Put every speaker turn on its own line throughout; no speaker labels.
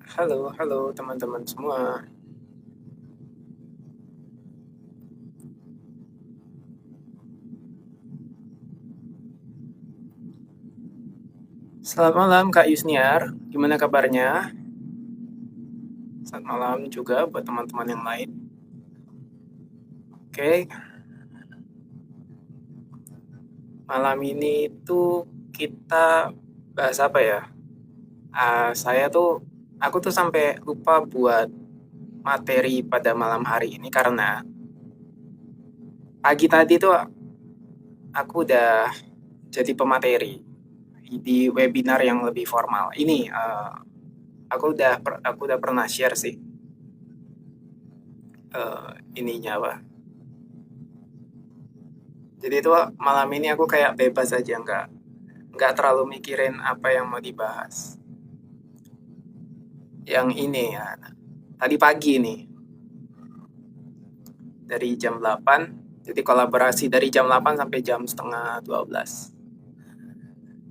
Halo halo teman-teman semua. Selamat malam Kak Yusniar, gimana kabarnya? Selamat malam juga buat teman-teman yang lain. Oke, malam ini tuh kita bahas apa ya? Aku tuh sampai lupa buat materi pada malam hari ini karena pagi tadi tuh aku udah jadi pemateri di webinar yang lebih formal. Ini aku udah pernah share sih ininya apa. Jadi itu malam ini aku kayak bebas aja, nggak terlalu mikirin apa yang mau dibahas. Yang ini ya, tadi pagi nih, dari jam 8, jadi kolaborasi dari jam 8 sampai jam setengah 12.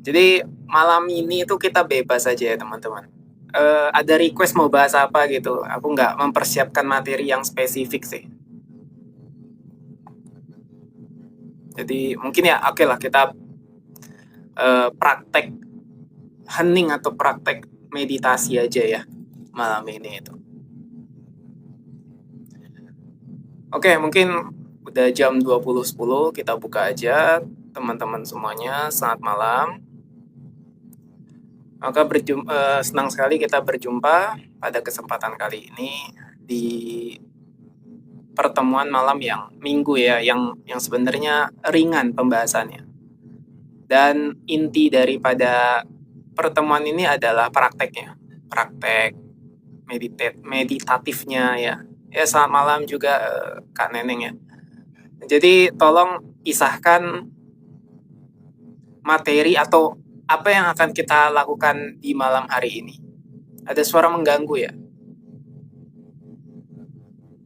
Jadi malam ini tuh kita bebas aja ya teman-teman. Ada request mau bahas apa gitu, aku nggak mempersiapkan materi yang spesifik sih. Jadi mungkin ya oke lah kita praktek hening atau praktek meditasi aja ya malam ini itu. Oke, mungkin udah jam 20.10, kita buka aja. Teman-teman semuanya, selamat malam. Maka senang sekali kita berjumpa pada kesempatan kali ini di pertemuan malam yang minggu ya, yang sebenarnya ringan pembahasannya. Dan inti daripada pertemuan ini adalah prakteknya, praktek meditatifnya ya. Ya, selamat malam juga Kak Neneng ya. Jadi tolong isahkan materi atau apa yang akan kita lakukan di malam hari ini. Ada suara mengganggu ya?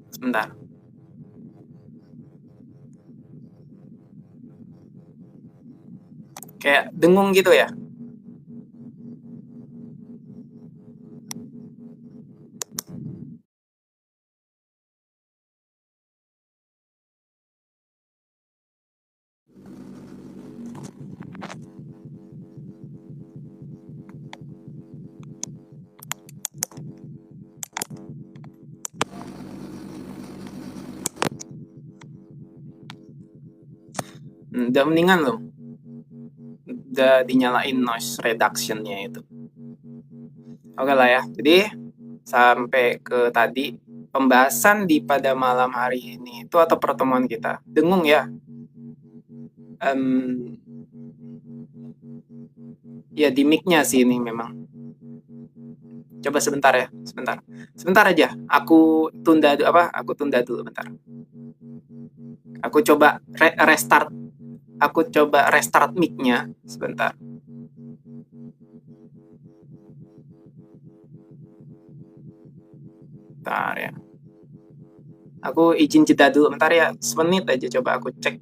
Sebentar. Kayak dengung gitu ya? Udah mendingan loh. Udah dinyalain noise reduction-nya itu. Oke lah ya. Jadi sampai ke tadi pembahasan di pada malam hari ini itu atau pertemuan kita. Dengung ya? Em, ya di mic-nya sih ini memang. Coba sebentar ya, sebentar. Sebentar aja. Aku tunda dulu bentar. Aku coba restart. Aku coba restart mic-nya sebentar. Bentar ya. Aku izin jeda dulu bentar ya. Semenit aja coba aku cek.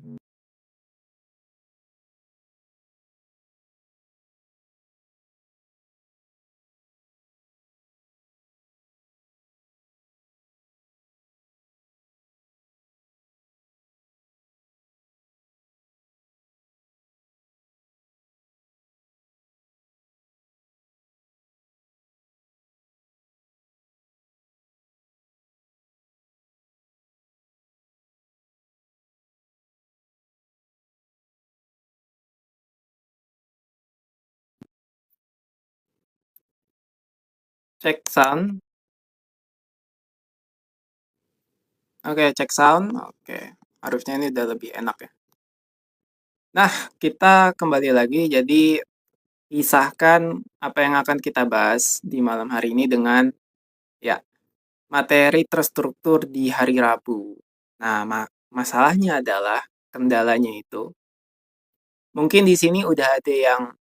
Cek sound. Oke, cek sound. Oke. Harusnya ini udah lebih enak ya. Nah, kita kembali lagi. Jadi, pisahkan apa yang akan kita bahas di malam hari ini dengan ya materi terstruktur di hari Rabu. Nah, masalahnya adalah kendalanya itu mungkin di sini udah ada yang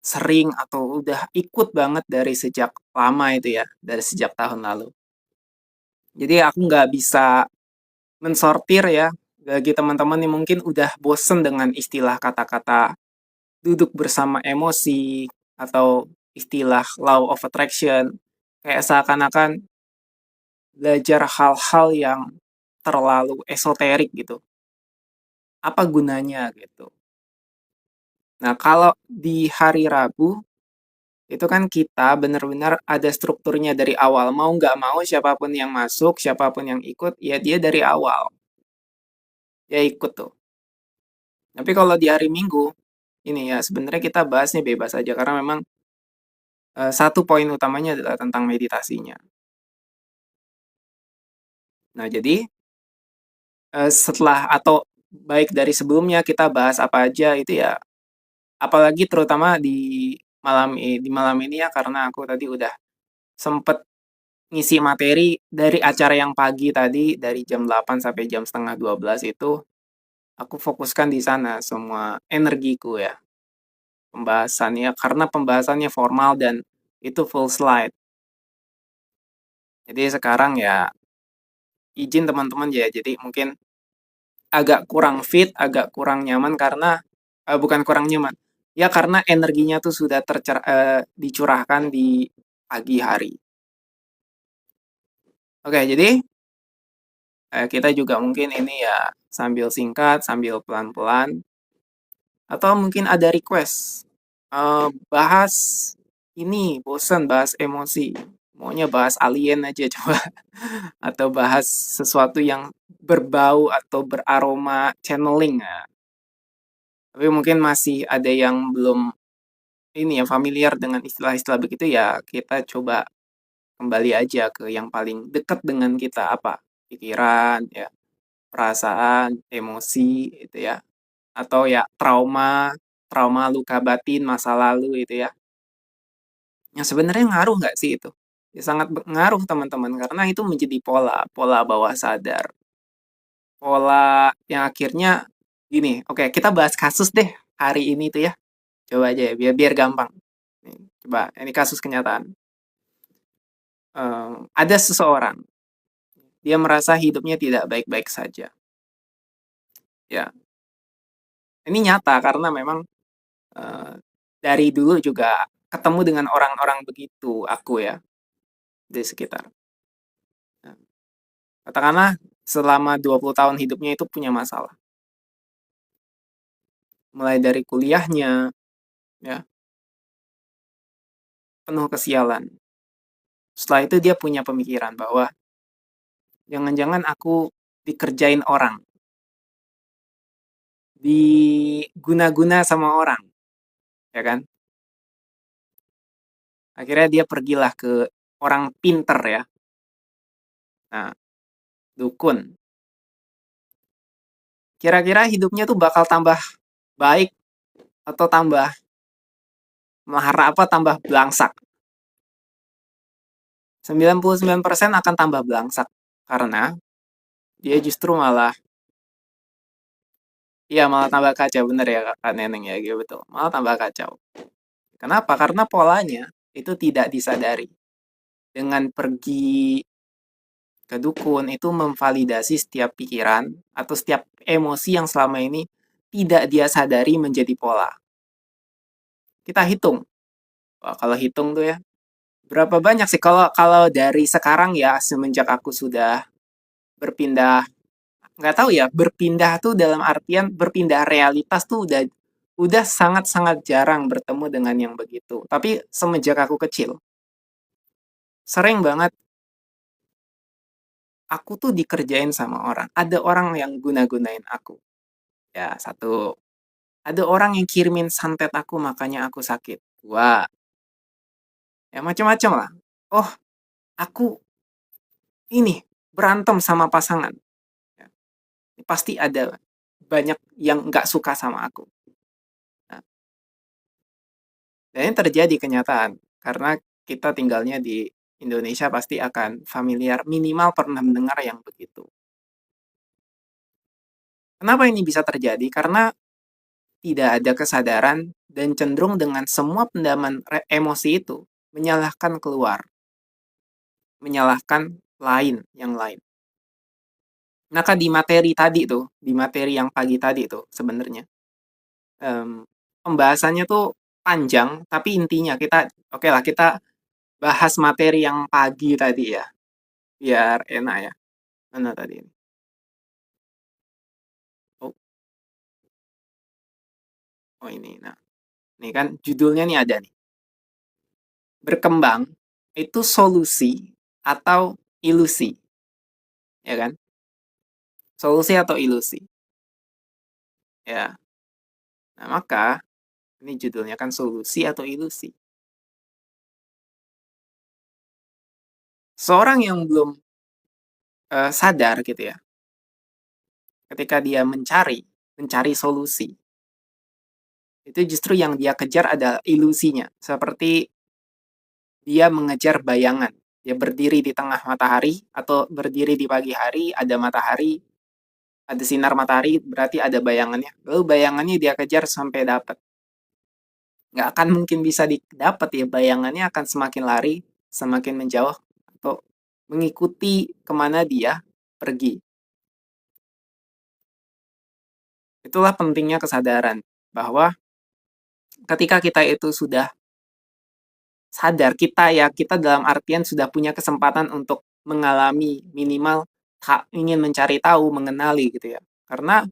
sering atau udah ikut banget dari sejak lama itu ya, dari sejak tahun lalu. Jadi aku nggak bisa mensortir ya bagi teman-teman yang mungkin udah bosen dengan istilah kata-kata duduk bersama emosi atau istilah law of attraction. Kayak seakan-akan belajar hal-hal yang terlalu esoterik gitu. Apa gunanya gitu. Nah, kalau di hari Rabu, itu kan kita benar-benar ada strukturnya dari awal. Mau nggak mau, siapapun yang masuk, siapapun yang ikut, ya dia dari awal. Dia ikut tuh. Tapi kalau di hari Minggu, ini ya sebenarnya kita bahasnya bebas aja. Karena memang satu poin utamanya adalah tentang meditasinya. Nah, jadi setelah atau baik dari sebelumnya kita bahas apa aja itu ya, apalagi terutama di malam ini ya, karena aku tadi udah sempet ngisi materi dari acara yang pagi tadi dari jam 8 sampai jam setengah 12 itu aku fokuskan di sana semua energiku ya, pembahasannya karena pembahasannya formal dan itu full slide. Jadi sekarang ya izin teman-teman ya, jadi mungkin agak kurang fit, agak kurang nyaman karena bukan kurang nyaman. Ya karena energinya tuh sudah dicurahkan di pagi hari. Oke, jadi kita juga mungkin ini ya sambil singkat, sambil pelan-pelan, atau mungkin ada request bahas ini, bosan bahas emosi, maunya bahas alien aja coba, atau bahas sesuatu yang berbau atau beraroma channeling ya. Tapi mungkin masih ada yang belum ini ya familiar dengan istilah-istilah begitu ya, kita coba kembali aja ke yang paling dekat dengan kita apa? Pikiran ya, perasaan, emosi itu ya, atau ya trauma, trauma luka batin masa lalu itu ya. Yang sebenarnya ngaruh nggak sih itu? Ya sangat ngaruh teman-teman karena itu menjadi pola, pola bawah sadar. Pola yang akhirnya gini, oke kita bahas kasus deh hari ini tuh ya. Coba aja ya, biar biar gampang. Nih, coba, ini kasus kenyataan. Ada seseorang, dia merasa hidupnya tidak baik-baik saja. Ya, ini nyata karena memang eh, dari dulu juga ketemu dengan orang-orang begitu aku ya di sekitar. Nah, katakanlah selama 20 tahun hidupnya itu punya masalah. Mulai dari kuliahnya, ya, penuh kesialan. Setelah itu dia punya pemikiran bahwa jangan-jangan aku dikerjain orang, diguna-guna sama orang, ya kan? Akhirnya dia pergilah ke orang pinter ya. Nah, dukun. Kira-kira hidupnya tuh bakal tambah baik atau tambah mahara apa tambah belangsak? 99% akan tambah belangsak. Karena dia justru malah, iya malah tambah kacau. Bener ya Kak Neneng ya, gitu betul. Malah tambah kacau. Kenapa? Karena polanya itu tidak disadari. Dengan pergi ke dukun itu memvalidasi setiap pikiran atau setiap emosi yang selama ini tidak dia sadari menjadi pola. Kita hitung. Wah, kalau hitung tuh ya, berapa banyak sih kalau kalau dari sekarang ya semenjak aku sudah berpindah, nggak tahu ya, berpindah tuh dalam artian berpindah realitas tuh udah sangat-sangat jarang bertemu dengan yang begitu. Tapi semenjak aku kecil, sering banget aku tuh dikerjain sama orang. Ada orang yang guna-gunain aku. Ya, satu. Ada orang yang kirimin santet aku makanya aku sakit. Dua. Ya macam-macam lah. Oh, aku ini berantem sama pasangan. Ya, pasti ada banyak yang nggak suka sama aku. Nah, dan ini terjadi kenyataan. Karena kita tinggalnya di Indonesia pasti akan familiar, minimal pernah mendengar yang begitu. Kenapa ini bisa terjadi? Karena tidak ada kesadaran dan cenderung dengan semua pendaman emosi itu menyalahkan keluar, menyalahkan yang lain. Maka di materi tadi tuh, di materi yang pagi tadi tuh sebenarnya em, pembahasannya tuh panjang, tapi intinya kita oke lah kita bahas materi yang pagi tadi ya, biar enak ya. Mana tadi ini? Oh, oh ini. Nah, ini kan judulnya nih ada nih. Berkembang itu solusi atau ilusi, ya kan? Solusi atau ilusi, ya. Nah, maka ini judulnya kan solusi atau ilusi. Seorang yang belum sadar gitu ya, ketika dia mencari solusi, itu justru yang dia kejar adalah ilusinya. Seperti dia mengejar bayangan. Dia berdiri di tengah matahari atau berdiri di pagi hari, ada matahari, ada sinar matahari, berarti ada bayangannya. Lalu bayangannya dia kejar sampai dapat. Nggak akan mungkin bisa didapat ya, bayangannya akan semakin lari, semakin menjauh, atau mengikuti kemana dia pergi. Itulah pentingnya kesadaran, bahwa ketika kita itu sudah sadar, kita dalam artian sudah punya kesempatan untuk mengalami, minimal ingin mencari tahu, mengenali gitu ya. Karena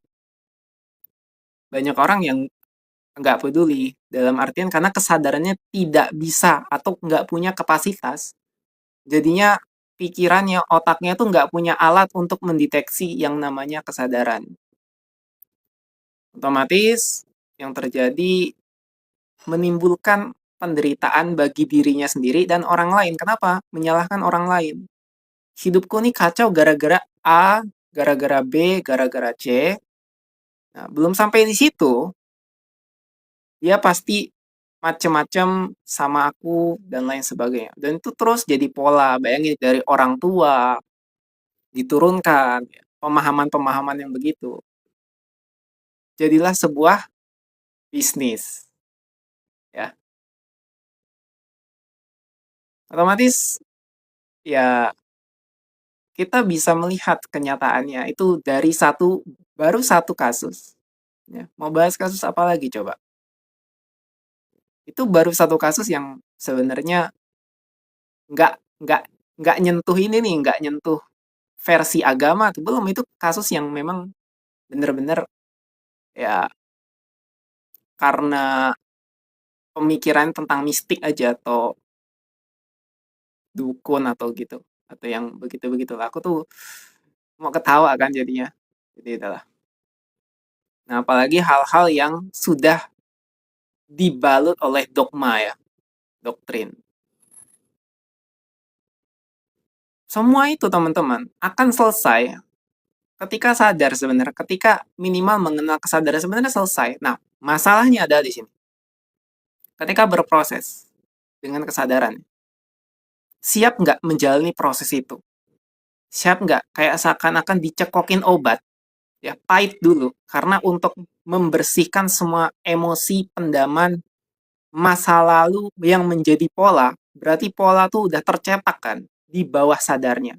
banyak orang yang nggak peduli, dalam artian karena kesadarannya tidak bisa atau nggak punya kapasitas. Jadinya pikirannya, otaknya tuh nggak punya alat untuk mendeteksi yang namanya kesadaran. Otomatis yang terjadi menimbulkan penderitaan bagi dirinya sendiri dan orang lain. Kenapa? Menyalahkan orang lain. Hidupku nih kacau gara-gara A, gara-gara B, gara-gara C. Nah, belum sampai di situ, dia pasti macem-macem sama aku dan lain sebagainya. Dan itu terus jadi pola, bayangin dari orang tua, diturunkan, pemahaman-pemahaman yang begitu. Jadilah sebuah bisnis, ya. Otomatis, ya kita bisa melihat kenyataannya itu dari baru satu kasus. Ya. Mau bahas kasus apa lagi coba? Itu baru satu kasus yang sebenarnya nggak nggak nggak nyentuh ini nih, nggak nyentuh versi agama tuh belum. Itu kasus yang memang bener-bener ya karena pemikiran tentang mistik aja atau dukun atau gitu atau yang begitu-begitulah. Aku tuh mau ketawa kan jadinya. Jadi itulah. Nah, apalagi hal-hal yang sudah dibalut oleh dogma ya, doktrin. Semua itu teman-teman akan selesai ketika sadar sebenarnya, ketika minimal mengenal kesadaran sebenarnya selesai. Nah, masalahnya ada di sini. Ketika berproses dengan kesadaran, siap nggak menjalani proses itu? Siap nggak? Kayak seakan-akan dicekokin obat, ya pahit dulu. Karena untuk membersihkan semua emosi, pendaman, masa lalu yang menjadi pola, berarti pola tuh udah tercetak kan di bawah sadarnya.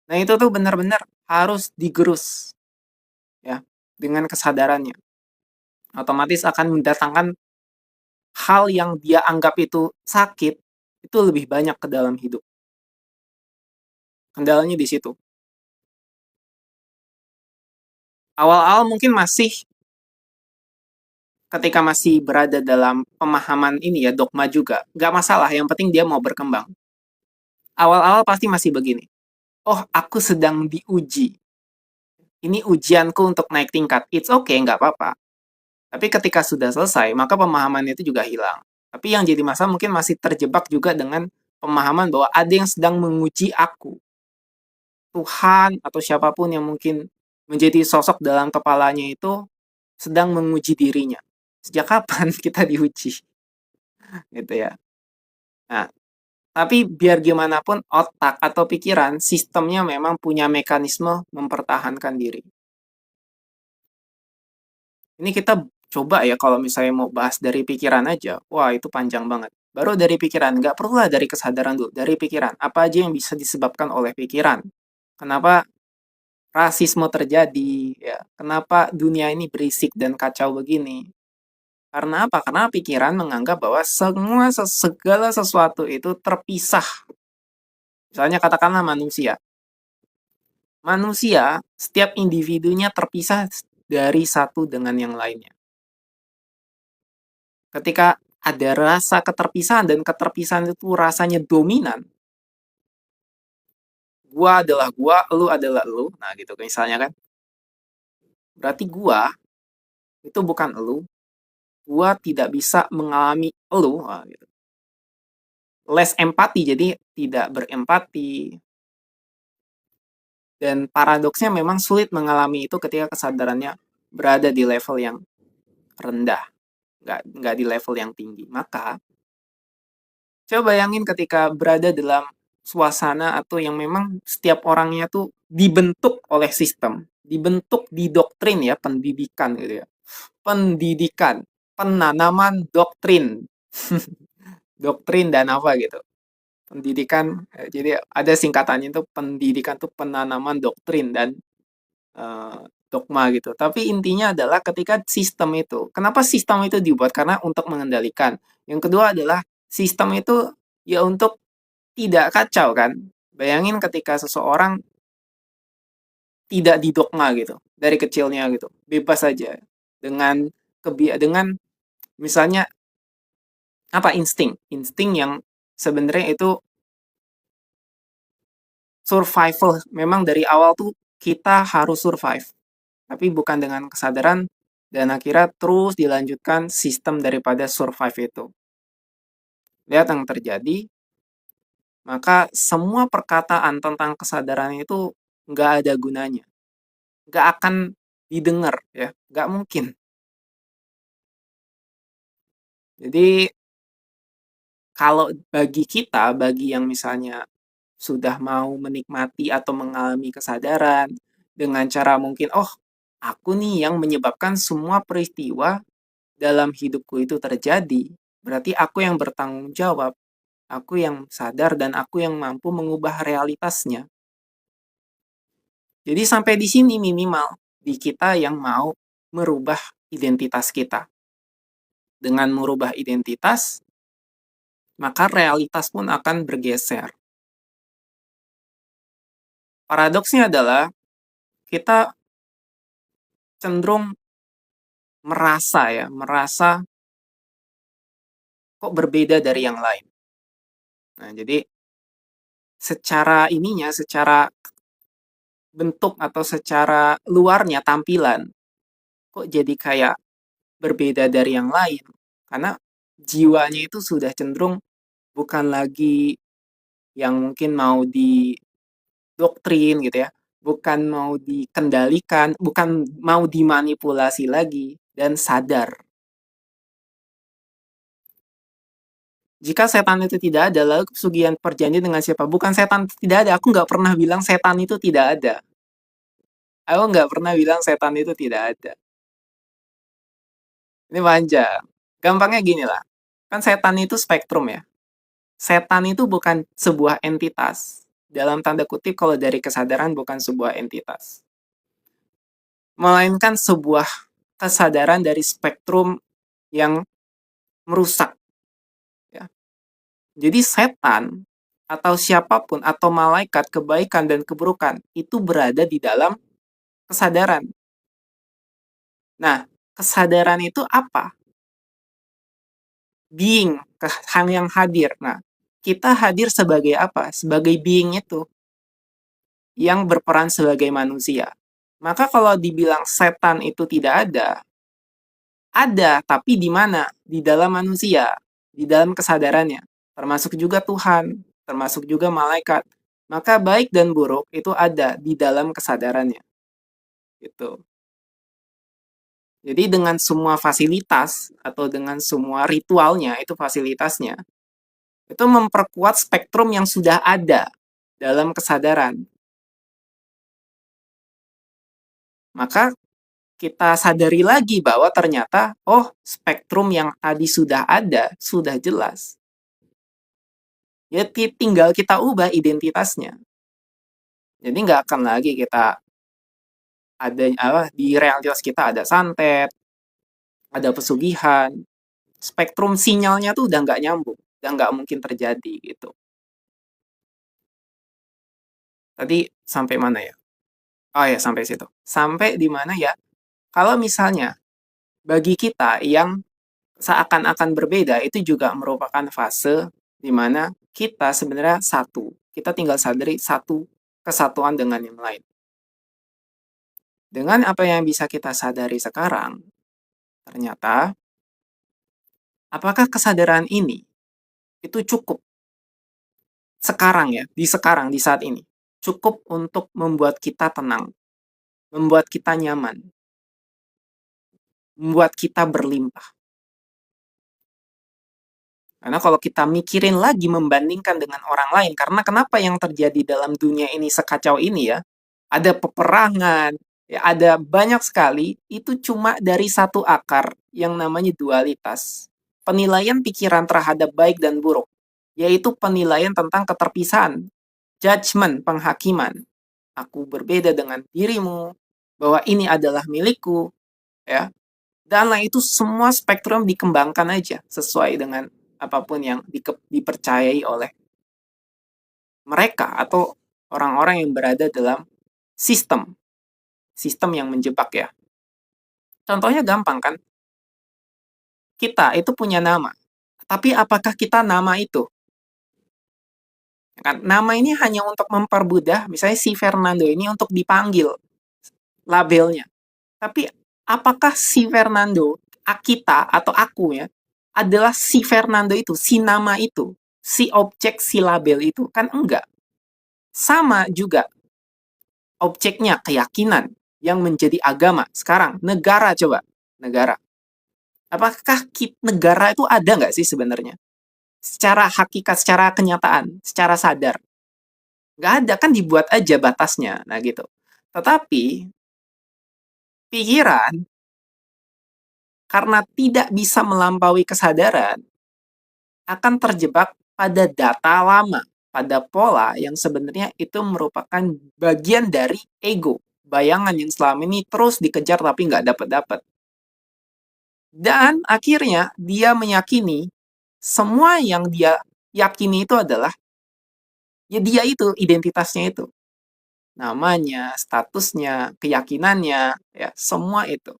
Nah, itu tuh benar-benar harus digerus ya dengan kesadarannya. Otomatis akan mendatangkan hal yang dia anggap itu sakit itu lebih banyak ke dalam hidup. Kendalanya di situ. Awal-awal mungkin masih ketika masih berada dalam pemahaman ini ya, dogma juga. Nggak masalah, yang penting dia mau berkembang. Awal-awal pasti masih begini. Oh, aku sedang diuji. Ini ujianku untuk naik tingkat. It's okay, nggak apa-apa. Tapi ketika sudah selesai, maka pemahaman itu juga hilang. Tapi yang jadi masalah mungkin masih terjebak juga dengan pemahaman bahwa ada yang sedang menguji aku. Tuhan atau siapapun yang mungkin menjadi sosok dalam kepalanya itu sedang menguji dirinya. Sejak kapan kita diuji? Gitu ya. Nah, tapi biar gimana pun otak atau pikiran, sistemnya memang punya mekanisme mempertahankan diri. Ini kita coba ya kalau misalnya mau bahas dari pikiran aja, wah itu panjang banget. Baru dari pikiran, nggak perlu lah dari kesadaran dulu, dari pikiran. Apa aja yang bisa disebabkan oleh pikiran? Kenapa rasisme terjadi? Ya, kenapa dunia ini berisik dan kacau begini? Karena apa? Karena pikiran menganggap bahwa segala sesuatu itu terpisah. Misalnya katakanlah manusia. Manusia, setiap individunya terpisah dari satu dengan yang lainnya. Ketika ada rasa keterpisahan dan keterpisahan itu rasanya dominan, gua adalah gua, lu adalah lu. Nah, gitu misalnya kan. Berarti gua itu bukan elu, gua tidak bisa mengalami elu, nah, gitu. Less empati, jadi tidak berempati. Dan paradoksnya memang sulit mengalami itu ketika kesadarannya berada di level yang rendah, nggak di level yang tinggi. Maka, coba bayangin ketika berada dalam suasana atau yang memang setiap orangnya tuh dibentuk oleh sistem, dibentuk di doktrin ya, pendidikan gitu ya. Pendidikan, penanaman doktrin. Doktrin dan apa gitu. Pendidikan, jadi ada singkatannya itu pendidikan tuh penanaman doktrin dan dogma gitu. Tapi intinya adalah ketika sistem itu, kenapa sistem itu dibuat? Karena untuk mengendalikan. Yang kedua adalah sistem itu ya untuk tidak kacau kan. Bayangin ketika seseorang tidak didogma gitu dari kecilnya gitu, bebas saja dengan dengan misalnya apa insting yang sebenarnya itu survival. Memang dari awal tuh kita harus survive, tapi bukan dengan kesadaran dan akhirnya terus dilanjutkan sistem daripada survive itu. Lihat yang terjadi, maka semua perkataan tentang kesadaran itu nggak ada gunanya. Nggak akan didengar ya, nggak mungkin. Jadi kalau bagi kita, bagi yang misalnya sudah mau menikmati atau mengalami kesadaran dengan cara mungkin, oh aku nih yang menyebabkan semua peristiwa dalam hidupku itu terjadi. Berarti aku yang bertanggung jawab, aku yang sadar dan aku yang mampu mengubah realitasnya. Jadi sampai di sini minimal di kita yang mau merubah identitas kita. Dengan merubah identitas, maka realitas pun akan bergeser. Paradoksnya adalah kita cenderung merasa kok berbeda dari yang lain. Nah, jadi secara bentuk atau secara luarnya tampilan, kok jadi kayak berbeda dari yang lain. Karena jiwanya itu sudah cenderung bukan lagi yang mungkin mau didoktrin gitu ya, bukan mau dikendalikan, bukan mau dimanipulasi lagi, dan sadar. Jika setan itu tidak ada, lalu pesugihan perjanjian dengan siapa? Bukan setan tidak ada, aku nggak pernah bilang setan itu tidak ada. Aku nggak pernah bilang setan itu tidak ada. Ini panjang. Gampangnya gini lah, kan setan itu spektrum ya. Setan itu bukan sebuah entitas. Dalam tanda kutip kalau dari kesadaran bukan sebuah entitas. Melainkan sebuah kesadaran dari spektrum yang merusak. Ya. Jadi setan atau siapapun atau malaikat kebaikan dan keburukan itu berada di dalam kesadaran. Nah, kesadaran itu apa? Being, hal yang hadir. Nah, kita hadir sebagai apa? Sebagai being itu yang berperan sebagai manusia. Maka kalau dibilang setan itu tidak ada, tapi di mana? Di dalam manusia, di dalam kesadarannya. Termasuk juga Tuhan, termasuk juga malaikat. Maka baik dan buruk itu ada di dalam kesadarannya. Gitu. Jadi dengan semua fasilitas atau dengan semua ritualnya, itu fasilitasnya, itu memperkuat spektrum yang sudah ada dalam kesadaran. Maka kita sadari lagi bahwa ternyata, oh spektrum yang tadi sudah ada, sudah jelas. Ya tinggal kita ubah identitasnya. Jadi nggak akan lagi kita ada di realitas kita ada santet, ada pesugihan, spektrum sinyalnya tuh udah nggak nyambung, udah nggak mungkin terjadi gitu. Tadi sampai mana ya? Oh ya, sampai situ. Sampai di mana ya? Kalau misalnya bagi kita yang seakan-akan berbeda, itu juga merupakan fase di mana kita sebenarnya satu. Kita tinggal sadari satu kesatuan dengan yang lain. Dengan apa yang bisa kita sadari sekarang, ternyata apakah kesadaran ini itu cukup sekarang ya, di saat ini. Cukup untuk membuat kita tenang, membuat kita nyaman, membuat kita berlimpah. Karena kalau kita mikirin lagi membandingkan dengan orang lain, karena kenapa yang terjadi dalam dunia ini sekacau ini ya, ada peperangan, ya ada banyak sekali, itu cuma dari satu akar yang namanya dualitas. Penilaian pikiran terhadap baik dan buruk, yaitu penilaian tentang keterpisahan, judgement, penghakiman. Aku berbeda dengan dirimu, bahwa ini adalah milikku, ya. Dan lain itu semua spektrum dikembangkan aja sesuai dengan apapun yang dipercayai oleh mereka atau orang-orang yang berada dalam sistem sistem yang menjebak ya. Contohnya gampang kan? Kita itu punya nama. Tapi apakah kita nama itu? Kan nama ini hanya untuk mempermudah misalnya si Fernando ini untuk dipanggil labelnya. Tapi apakah si Fernando, kita atau aku ya, adalah si Fernando itu, si nama itu, si objek, si label itu? Kan enggak. Sama juga objeknya keyakinan yang menjadi agama. Sekarang negara coba, negara. Apakah negara itu ada nggak sih sebenarnya? Secara hakikat, secara kenyataan, secara sadar. Nggak ada, kan dibuat aja batasnya. Nah gitu. Tetapi pikiran karena tidak bisa melampaui kesadaran akan terjebak pada data lama, pada pola yang sebenarnya itu merupakan bagian dari ego, bayangan yang selama ini terus dikejar tapi nggak dapat-dapat. Dan akhirnya dia meyakini semua yang dia yakini itu adalah ya dia itu identitasnya itu. Namanya, statusnya, keyakinannya, ya semua itu.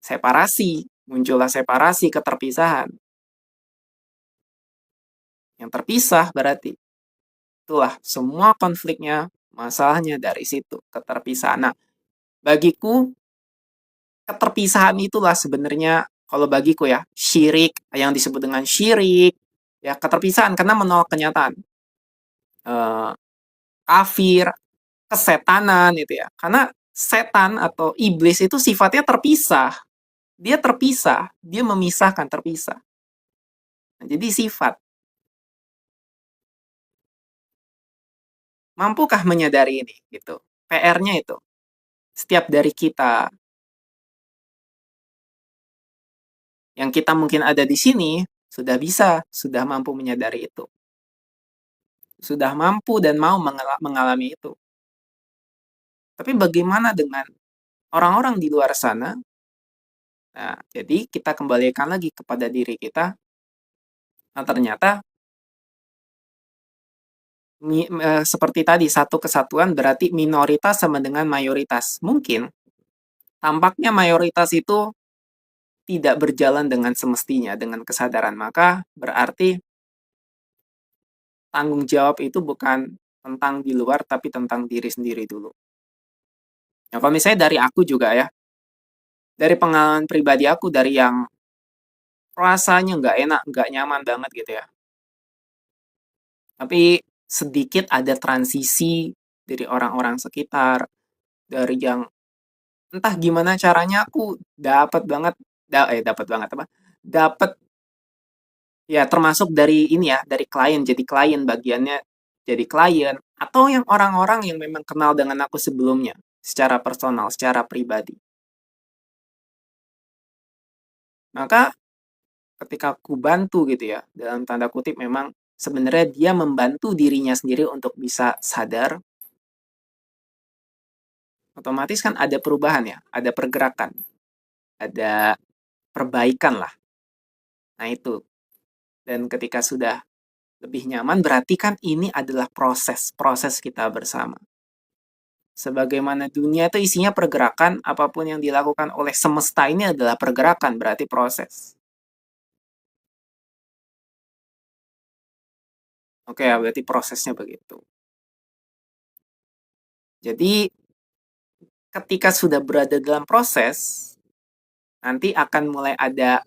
Separasi, muncullah separasi, keterpisahan. Yang terpisah berarti itulah semua konfliknya, masalahnya dari situ, keterpisahan. Nah, bagiku keterpisahan itulah sebenarnya kalau bagiku ya, syirik yang disebut dengan syirik, ya keterpisahan karena menolak kenyataan. Eh, kafir, kesetanan itu ya. Karena setan atau iblis itu sifatnya terpisah. Dia terpisah, dia memisahkan, terpisah. Nah, jadi sifat. Mampukah menyadari ini gitu? PR-nya itu. Setiap dari kita yang kita mungkin ada di sini sudah bisa, sudah mampu menyadari itu. Sudah mampu dan mau mengalami itu. Tapi bagaimana dengan orang-orang di luar sana? Nah, jadi kita kembalikan lagi kepada diri kita. Nah, ternyata seperti tadi, satu kesatuan berarti minoritas sama dengan mayoritas. Mungkin tampaknya mayoritas itu tidak berjalan dengan semestinya, dengan kesadaran. Maka berarti tanggung jawab itu bukan tentang di luar, tapi tentang diri sendiri dulu. Nah, kalau misalnya dari aku juga ya, dari pengalaman pribadi aku, dari yang rasanya nggak enak, nggak nyaman banget gitu ya. Tapi sedikit ada transisi dari orang-orang sekitar, dari yang entah gimana caranya aku dapat banget, dapat banget apa? Dapat ya termasuk dari ini ya, dari klien jadi klien bagiannya jadi klien atau yang orang-orang yang memang kenal dengan aku sebelumnya secara personal, secara pribadi. Maka ketika aku bantu gitu ya, dalam tanda kutip memang sebenarnya dia membantu dirinya sendiri untuk bisa sadar, otomatis kan ada perubahan ya, ada pergerakan. ada perbaikan lah. Nah itu, dan ketika sudah lebih nyaman berarti kan ini adalah proses kita bersama. Sebagaimana dunia itu isinya pergerakan, apapun yang dilakukan oleh semesta ini adalah pergerakan, berarti proses. Oke, berarti prosesnya begitu. Jadi, ketika sudah berada dalam proses, nanti akan mulai ada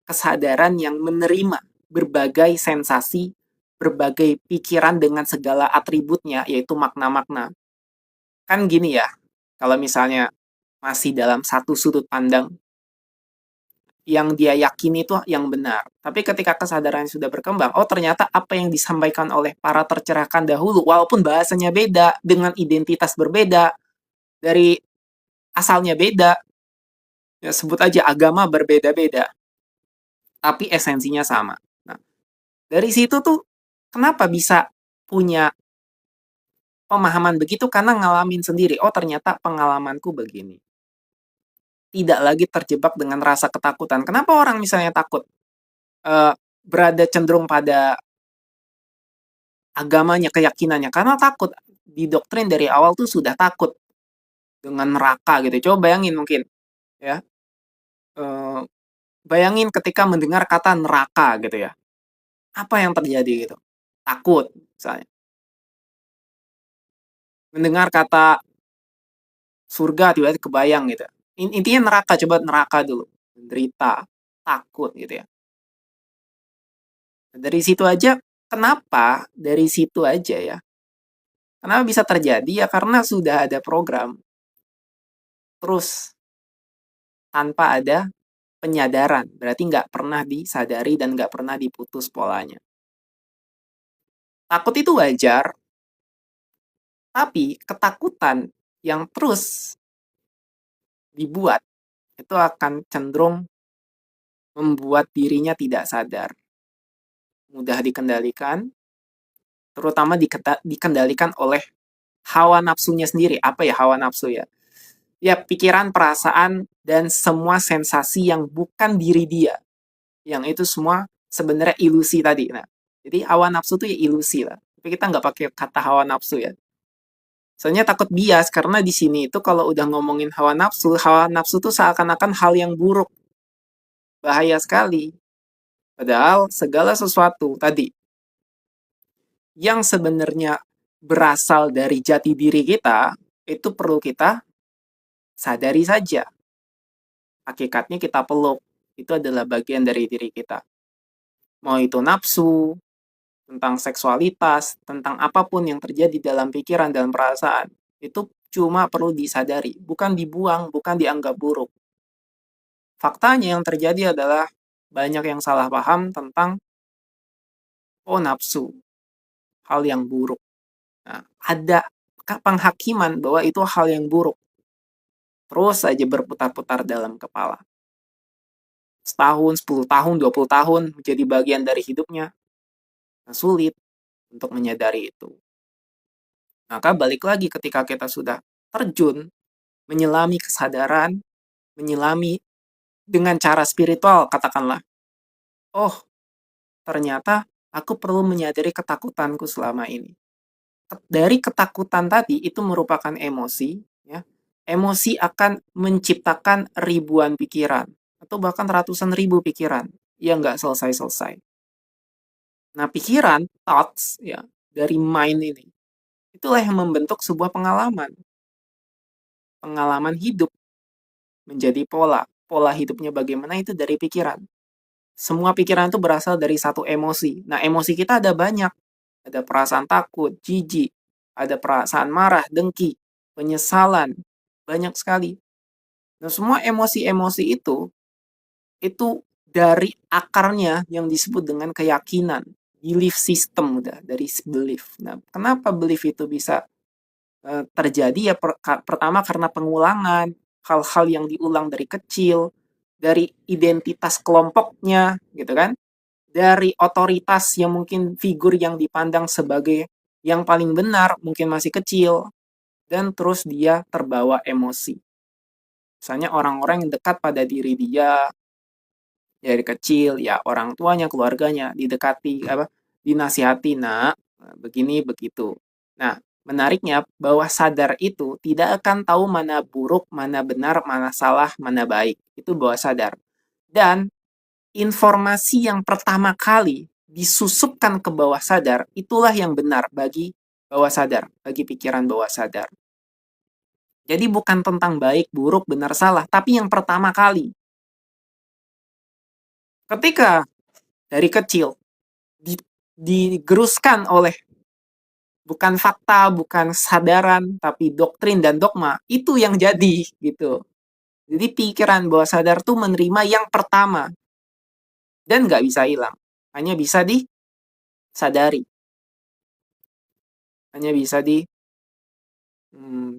kesadaran yang menerima berbagai sensasi, berbagai pikiran dengan segala atributnya, yaitu makna-makna. Kan gini ya, kalau misalnya masih dalam satu sudut pandang, yang dia yakini itu yang benar. Tapi ketika kesadaran sudah berkembang, oh ternyata apa yang disampaikan oleh para tercerahkan dahulu, walaupun bahasanya beda, dengan identitas berbeda, dari asalnya beda, ya sebut aja agama berbeda-beda, tapi esensinya sama. Nah, dari situ tuh kenapa bisa punya pemahaman begitu, karena ngalamin sendiri, oh ternyata pengalamanku begini. Tidak lagi terjebak dengan rasa ketakutan. Kenapa orang misalnya takut? Berada cenderung pada agamanya, keyakinannya, karena takut. Didoktrin dari awal tuh sudah takut dengan neraka gitu. Coba bayangin mungkin, ya. Eee, Bayangin ketika mendengar kata neraka gitu ya. Apa yang terjadi gitu? Takut misalnya. Mendengar kata surga tiba-tiba kebayang gitu. Intinya neraka, coba neraka dulu. Menderita, takut gitu ya. Dari situ aja, kenapa dari situ aja ya, kenapa bisa terjadi ya karena sudah ada program. Terus tanpa ada penyadaran, berarti nggak pernah disadari dan nggak pernah diputus polanya. Takut itu wajar, tapi ketakutan yang terus dibuat itu akan cenderung membuat dirinya tidak sadar, mudah dikendalikan, terutama dikendalikan oleh hawa nafsunya sendiri. Apa ya hawa nafsu ya? Ya pikiran, perasaan, dan semua sensasi yang bukan diri dia. Yang itu semua sebenarnya ilusi tadi. Nah, jadi hawa nafsu itu ya ilusi lah. Tapi kita nggak pakai kata hawa nafsu ya. Soalnya takut bias karena di sini itu kalau udah ngomongin hawa nafsu tuh seakan-akan hal yang buruk, bahaya sekali. Padahal segala sesuatu tadi yang sebenarnya berasal dari jati diri kita itu perlu kita sadari saja. Hakikatnya kita peluk. Itu adalah bagian dari diri kita. Mau itu nafsu, tentang seksualitas, tentang apapun yang terjadi dalam pikiran dan perasaan, itu cuma perlu disadari, bukan dibuang, bukan dianggap buruk. Faktanya yang terjadi adalah banyak yang salah paham tentang oh nafsu, hal yang buruk. Nah, ada penghakiman bahwa itu hal yang buruk. Terus saja berputar-putar dalam kepala. Setahun, 10 tahun, 20 tahun menjadi bagian dari hidupnya. Nah, sulit untuk menyadari itu. Maka balik lagi ketika kita sudah terjun, menyelami kesadaran, menyelami dengan cara spiritual katakanlah. Oh, ternyata aku perlu menyadari ketakutanku selama ini. Dari ketakutan tadi itu merupakan emosi, ya. Emosi akan menciptakan ribuan pikiran atau bahkan ratusan ribu pikiran yang nggak selesai-selesai. Nah, pikiran, thoughts, ya, dari mind ini, itulah yang membentuk sebuah pengalaman. Pengalaman hidup menjadi pola. Pola hidupnya bagaimana itu dari pikiran. Semua pikiran itu berasal dari satu emosi. Nah, emosi kita ada banyak. Ada perasaan takut, jijik, ada perasaan marah, dengki, penyesalan, banyak sekali. Nah, semua emosi-emosi itu dari akarnya yang disebut dengan keyakinan, belief system udah dari belief. Nah, kenapa belief itu bisa terjadi ya pertama karena pengulangan, hal-hal yang diulang dari kecil, dari identitas kelompoknya gitu kan, dari otoritas yang mungkin figur yang dipandang sebagai yang paling benar mungkin masih kecil, dan terus dia terbawa emosi. Misalnya orang-orang yang dekat pada diri dia dari kecil, ya orang tuanya, keluarganya, didekati, dinasihati, "Nak, begini, begitu." Nah, menariknya bawah sadar itu tidak akan tahu mana buruk, mana benar, mana salah, mana baik. Itu bawah sadar. Dan informasi yang pertama kali disusupkan ke bawah sadar, itulah yang benar bagi bawah sadar, bagi pikiran bawah sadar. Jadi bukan tentang baik, buruk, benar, salah, tapi yang pertama kali. Ketika dari kecil digeruskan oleh bukan fakta, bukan kesadaran, tapi doktrin dan dogma, itu yang jadi gitu. Jadi pikiran bawah sadar tuh menerima yang pertama dan nggak bisa hilang, hanya bisa disadari, hanya bisa di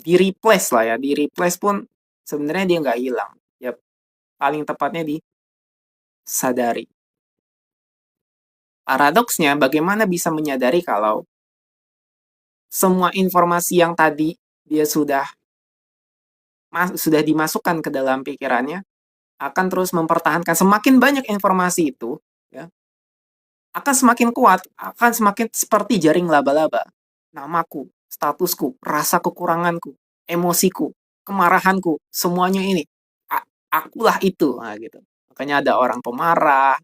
replace lah ya, di replace pun sebenarnya dia nggak hilang, ya paling tepatnya disadari. Paradoksnya, bagaimana bisa menyadari kalau semua informasi yang tadi dia sudah dimasukkan ke dalam pikirannya, akan terus mempertahankan semakin banyak informasi itu, ya, akan semakin kuat, akan semakin seperti jaring laba-laba. Namaku, statusku, rasa kekuranganku, emosiku, kemarahanku, semuanya ini, akulah itu, nah gitu. Makanya ada orang pemarah,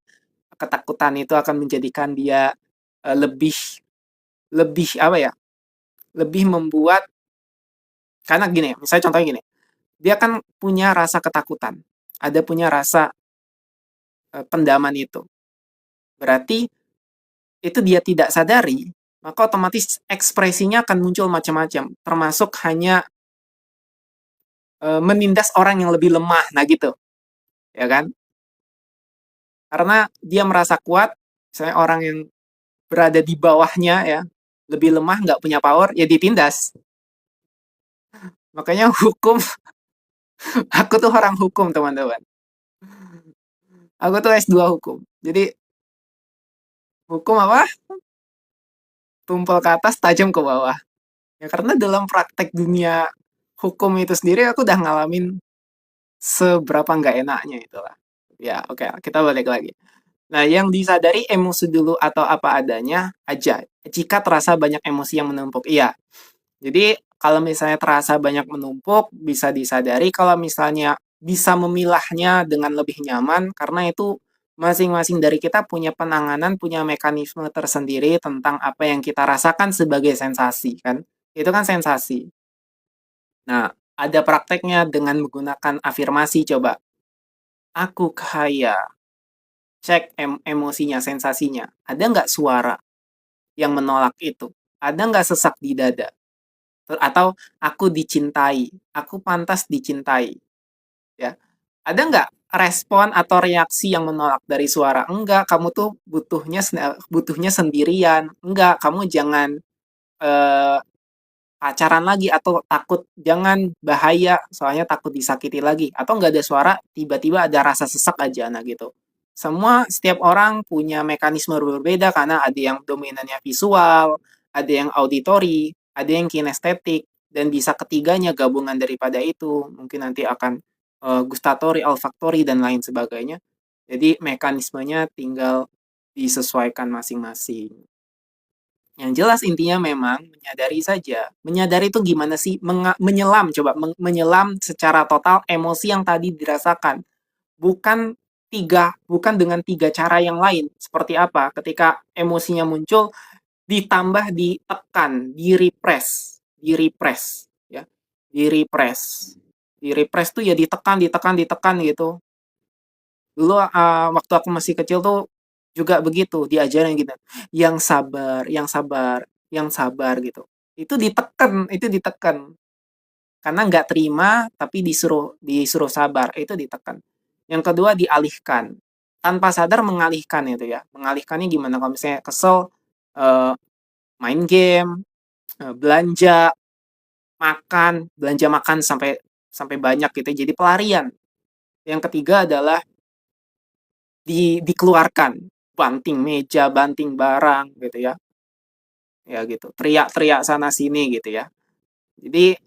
ketakutan itu akan menjadikan dia lebih lebih apa ya? Lebih membuat, karena gini, misalnya contohnya gini, dia kan punya rasa ketakutan, ada punya rasa pendaman itu. Berarti itu dia tidak sadari, maka otomatis ekspresinya akan muncul macam-macam, termasuk hanya menindas orang yang lebih lemah, nah gitu, ya kan? Karena dia merasa kuat, misalnya orang yang berada di bawahnya ya, lebih lemah, nggak punya power, ya ditindas. Makanya hukum, aku tuh orang hukum teman-teman. Aku tuh S2 hukum. Jadi hukum apa? Tumpul ke atas, tajam ke bawah. Ya karena dalam praktek dunia hukum itu sendiri aku udah ngalamin seberapa nggak enaknya itulah. Ya, oke, kita balik lagi. Nah, yang disadari emosi dulu atau apa adanya aja. Jika terasa banyak emosi yang menumpuk, iya. Jadi, kalau misalnya terasa banyak menumpuk, bisa disadari kalau misalnya bisa memilahnya dengan lebih nyaman, karena itu masing-masing dari kita punya penanganan, punya mekanisme tersendiri tentang apa yang kita rasakan sebagai sensasi, kan? Itu kan sensasi. Nah, ada prakteknya dengan menggunakan afirmasi, coba. Aku kaya. Cek emosinya, sensasinya. Ada nggak suara yang menolak itu? Ada nggak sesak di dada? Atau aku dicintai, aku pantas dicintai. Ya, ada nggak respon atau reaksi yang menolak dari suara? Enggak, kamu tuh butuhnya sendirian. Enggak, kamu jangan eh, pacaran lagi, atau takut jangan bahaya soalnya takut disakiti lagi, atau nggak ada suara tiba-tiba ada rasa sesak aja, nah gitu. Setiap orang punya mekanisme berbeda karena ada yang dominannya visual, ada yang auditory, ada yang kinestetik, dan bisa ketiganya gabungan daripada itu mungkin nanti akan gustatory, olfaktory, dan lain sebagainya. Jadi mekanismenya tinggal disesuaikan masing-masing. Yang jelas intinya memang menyadari saja. Menyadari itu gimana sih? Menyelam, coba menyelam secara total emosi yang tadi dirasakan. Bukan dengan tiga cara yang lain. Seperti apa? Ketika emosinya muncul, ditambah ditekan, di repress, ya, di repress. Di repress tuh ya ditekan, ditekan, ditekan gitu. Dulu waktu aku masih kecil tuh juga begitu, diajarin gitu. Yang sabar, yang sabar, yang sabar gitu. Itu ditekan. Karena nggak terima tapi disuruh disuruh sabar, itu ditekan. Yang kedua dialihkan. Tanpa sadar mengalihkan itu ya. Mengalihkannya gimana? Kalau misalnya kesel, eh, main game, belanja, belanja makan sampai sampai banyak gitu. Jadi pelarian. Yang ketiga adalah dikeluarkan, banting meja, banting barang gitu ya. Ya gitu. Teriak-teriak sana sini gitu ya. Jadi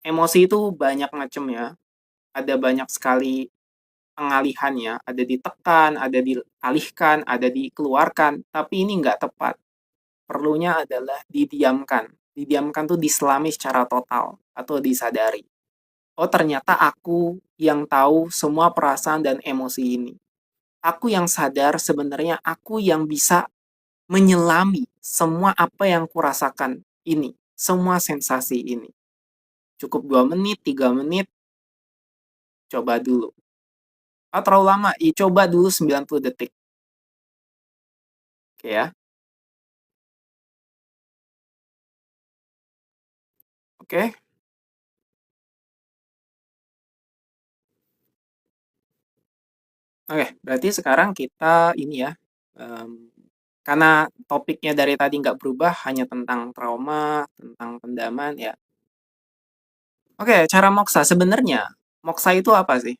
emosi itu banyak macam ya. ada banyak sekali pengalihannya, ada ditekan, ada dialihkan, ada dikeluarkan, tapi ini nggak tepat. Perlunya adalah didiamkan. Didiamkan tuh diselami secara total atau disadari. Oh, ternyata aku yang tahu semua perasaan dan emosi ini. Aku yang sadar sebenarnya aku yang bisa menyelami semua apa yang kurasakan ini, semua sensasi ini. Cukup 2 menit, 3 menit, coba dulu. Oh, terlalu lama, ya coba dulu 90 detik. Oke ya. Oke. Oke, berarti sekarang kita ini ya, karena topiknya dari tadi nggak berubah, hanya tentang trauma, tentang pendaman ya. Oke, cara moksa. Sebenarnya, moksa itu apa sih?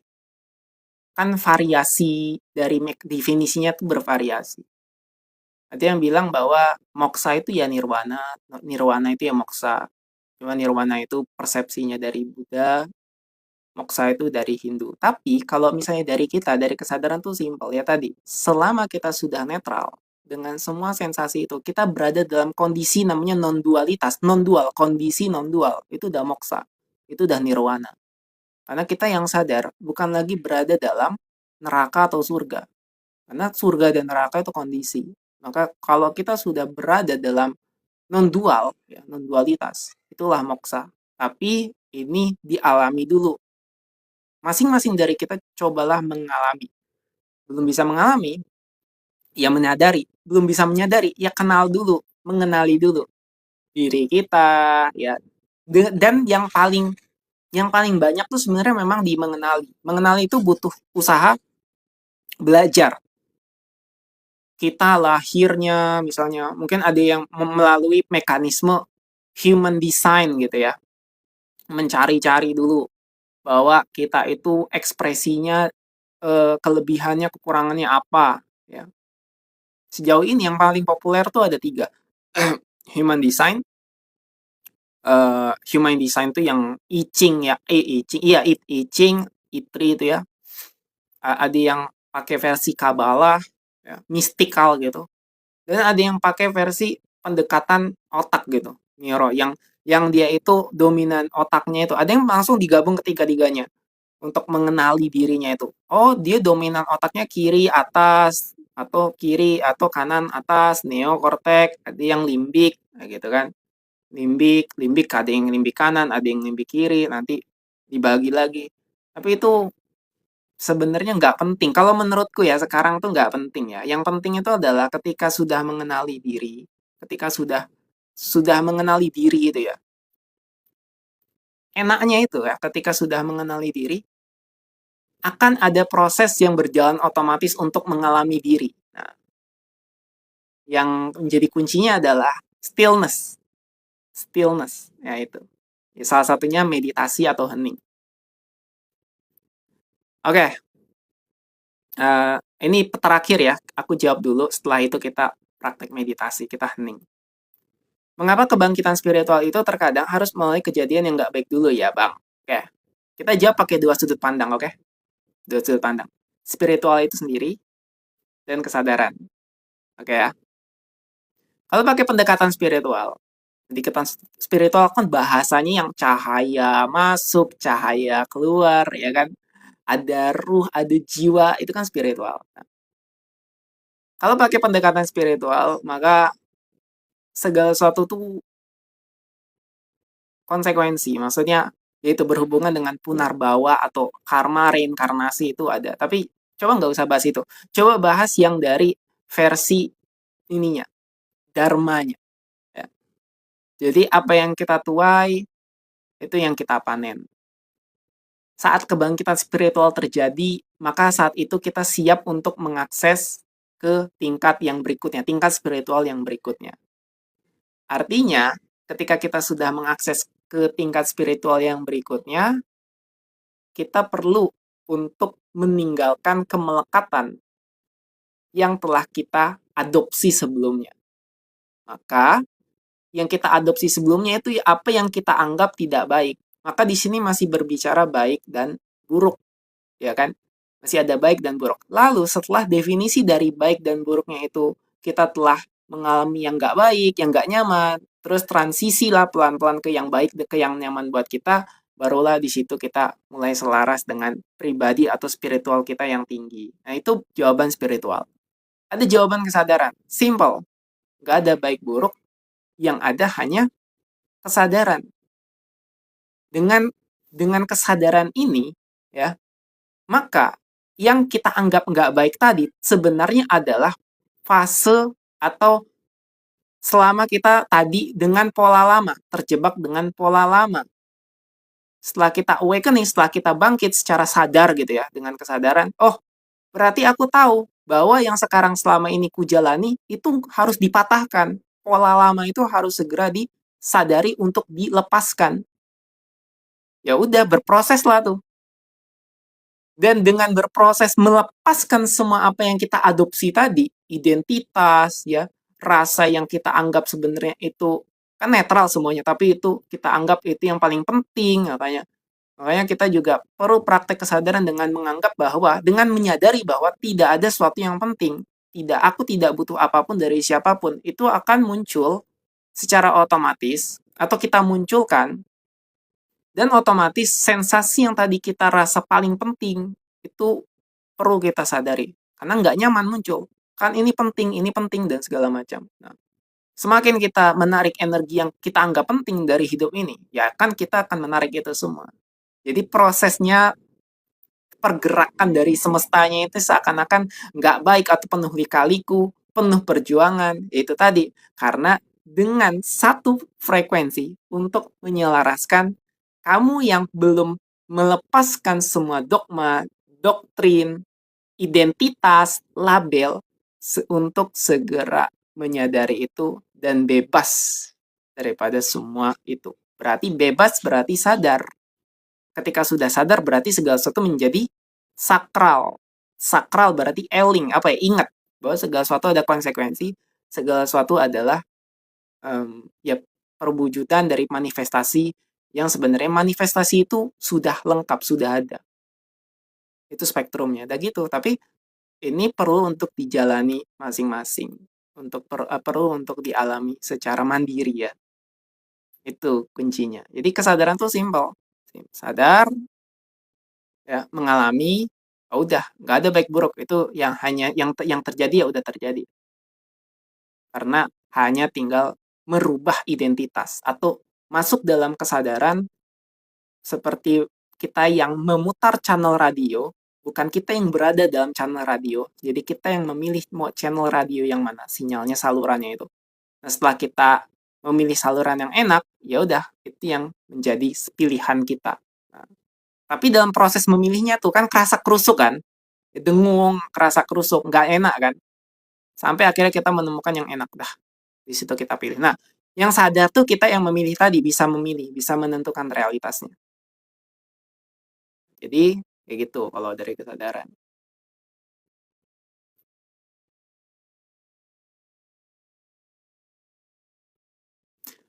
Kan variasi dari definisinya tuh bervariasi. Ada yang bilang bahwa moksa itu ya nirwana, nirwana itu ya moksa. Cuma nirwana itu persepsinya dari Buddha, moksa itu dari Hindu. Tapi kalau misalnya dari kita, dari kesadaran tuh simpel ya tadi. Selama kita sudah netral dengan semua sensasi itu, kita berada dalam kondisi namanya non-dualitas, non-dual, kondisi non-dual. Itu udah moksa, itu udah nirwana. Karena kita yang sadar bukan lagi berada dalam neraka atau surga. Karena surga dan neraka itu kondisi. Maka kalau kita sudah berada dalam non-dual, ya, non-dualitas, itulah moksa. Tapi ini dialami dulu. Masing-masing dari kita cobalah mengalami. Belum bisa mengalami, ya menyadari. Belum bisa menyadari, ya kenal dulu, mengenali dulu diri kita, ya. Dan yang paling banyak tuh sebenarnya memang di mengenali. Mengenali itu butuh usaha belajar. Kita lahirnya misalnya mungkin ada yang melalui mekanisme human design gitu ya. Mencari-cari dulu bahwa kita itu ekspresinya kelebihannya, kekurangannya apa ya. Sejauh ini yang paling populer tuh ada 3. Human design, human design tuh yang I Ching ya, I Ching, iya I Ching, ITRI itu ya. Ada yang pakai versi Kabbalah, ya, mistikal gitu. Dan ada yang pakai versi pendekatan otak gitu, neuro yang dia itu dominan otaknya itu. Ada yang langsung digabung ketiga-tiganya untuk mengenali dirinya itu. Oh, dia dominan otaknya kiri atas atau kiri atau kanan atas, neokortek, ada yang limbik gitu kan. Limbik, limbik ada yang limbik kanan, ada yang limbik kiri, nanti dibagi lagi. Tapi itu sebenarnya nggak penting. Kalau menurutku ya sekarang tuh nggak penting ya. Yang penting itu adalah ketika sudah mengenali diri, ketika sudah mengenali diri itu ya. Enaknya itu ya, ketika sudah mengenali diri, akan ada proses yang berjalan otomatis untuk mengalami diri. Nah, yang menjadi kuncinya adalah stillness. Stillness, ya itu. Salah satunya meditasi atau hening. Oke, ini terakhir ya. Aku jawab dulu. Setelah itu kita praktek meditasi, kita hening. Mengapa kebangkitan spiritual itu terkadang harus melalui kejadian yang nggak baik dulu ya, Bang? Oke, kita jawab pakai 2 sudut pandang, oke? 2 sudut pandang. Spiritual itu sendiri dan kesadaran. Oke ya. Kalau pakai pendekatan spiritual, pendekatan spiritual kan bahasanya yang cahaya masuk, cahaya keluar, ya kan? Ada ruh, ada jiwa, itu kan spiritual. Nah, kalau pakai pendekatan spiritual, maka segala sesuatu tuh konsekuensi. Maksudnya yaitu berhubungan dengan punarbawa atau karma, reinkarnasi itu ada. Tapi coba nggak usah bahas itu. Coba bahas yang dari versi ininya, dharmanya. Ya. Jadi apa yang kita tuai, itu yang kita panen. Saat kebangkitan spiritual terjadi, maka saat itu kita siap untuk mengakses ke tingkat yang berikutnya, tingkat spiritual yang berikutnya. Artinya, ketika kita sudah mengakses ke tingkat spiritual yang berikutnya, kita perlu untuk meninggalkan kemelekatan yang telah kita adopsi sebelumnya. Maka, yang kita adopsi sebelumnya itu apa yang kita anggap tidak baik. Maka di sini masih berbicara baik dan buruk, ya kan? Masih ada baik dan buruk. Lalu setelah definisi dari baik dan buruknya itu kita telah mengalami yang nggak baik, yang nggak nyaman, terus transisi lah pelan-pelan ke yang baik, ke yang nyaman buat kita, barulah di situ kita mulai selaras dengan pribadi atau spiritual kita yang tinggi. Nah, itu jawaban spiritual. Ada jawaban kesadaran. Simple. Nggak ada baik buruk, yang ada hanya kesadaran. Dengan kesadaran ini, ya, maka yang kita anggap nggak baik tadi sebenarnya adalah fase atau selama kita tadi dengan pola lama, terjebak dengan pola lama. Setelah kita awakening, setelah kita bangkit secara sadar gitu ya, dengan kesadaran, oh berarti aku tahu bahwa yang sekarang selama ini kujalani itu harus dipatahkan. Pola lama itu harus segera disadari untuk dilepaskan. Ya udah berproses lah tuh. Dan dengan berproses melepaskan semua apa yang kita adopsi tadi, identitas, ya, rasa yang kita anggap sebenarnya itu kan netral semuanya, tapi itu kita anggap itu yang paling penting katanya. Makanya kita juga perlu praktek kesadaran dengan menganggap bahwa dengan menyadari bahwa tidak ada sesuatu yang penting, aku tidak butuh apapun dari siapapun, itu akan muncul secara otomatis atau kita munculkan dan otomatis sensasi yang tadi kita rasa paling penting itu perlu kita sadari. Karena nggak nyaman muncul. Kan ini penting, dan segala macam. Nah, semakin kita menarik energi yang kita anggap penting dari hidup ini, ya kan kita akan menarik itu semua. Jadi prosesnya, pergerakan dari semestanya itu seakan-akan nggak baik atau penuh lika-liku, penuh perjuangan. Itu tadi, karena dengan satu frekuensi untuk menyelaraskan kamu yang belum melepaskan semua dogma, doktrin, identitas, label, untuk segera menyadari itu dan bebas daripada semua itu. Berarti bebas, berarti sadar. Ketika sudah sadar berarti segala sesuatu menjadi sakral. Sakral berarti eling, apa ya? Ingat bahwa segala sesuatu ada konsekuensi, segala sesuatu adalah ya perwujudan dari manifestasi yang sebenarnya manifestasi itu sudah lengkap, sudah ada. Itu spektrumnya. Udah gitu, tapi ini perlu untuk dijalani masing-masing. Perlu untuk dialami secara mandiri ya. Itu kuncinya. Jadi kesadaran tuh simple. Sadar, ya, mengalami, ya udah, nggak ada baik buruk. Itu yang hanya yang terjadi ya udah terjadi. Karena hanya tinggal merubah identitas atau masuk dalam kesadaran seperti kita yang memutar channel radio, bukan kita yang berada dalam channel radio. Jadi kita yang memilih mau channel radio yang mana, sinyalnya, salurannya itu. Nah, setelah kita memilih saluran yang enak, ya udah, itu yang menjadi pilihan kita. Nah, tapi dalam proses memilihnya tuh kan kerasa kerusuk kan, dengung, kerasa kerusuk, nggak enak kan. Sampai akhirnya kita menemukan yang enak dah. Di situ kita pilih. Nah, yang sadar tuh kita yang memilih tadi, bisa memilih, bisa menentukan realitasnya. Jadi, kayak gitu kalau dari kesadaran.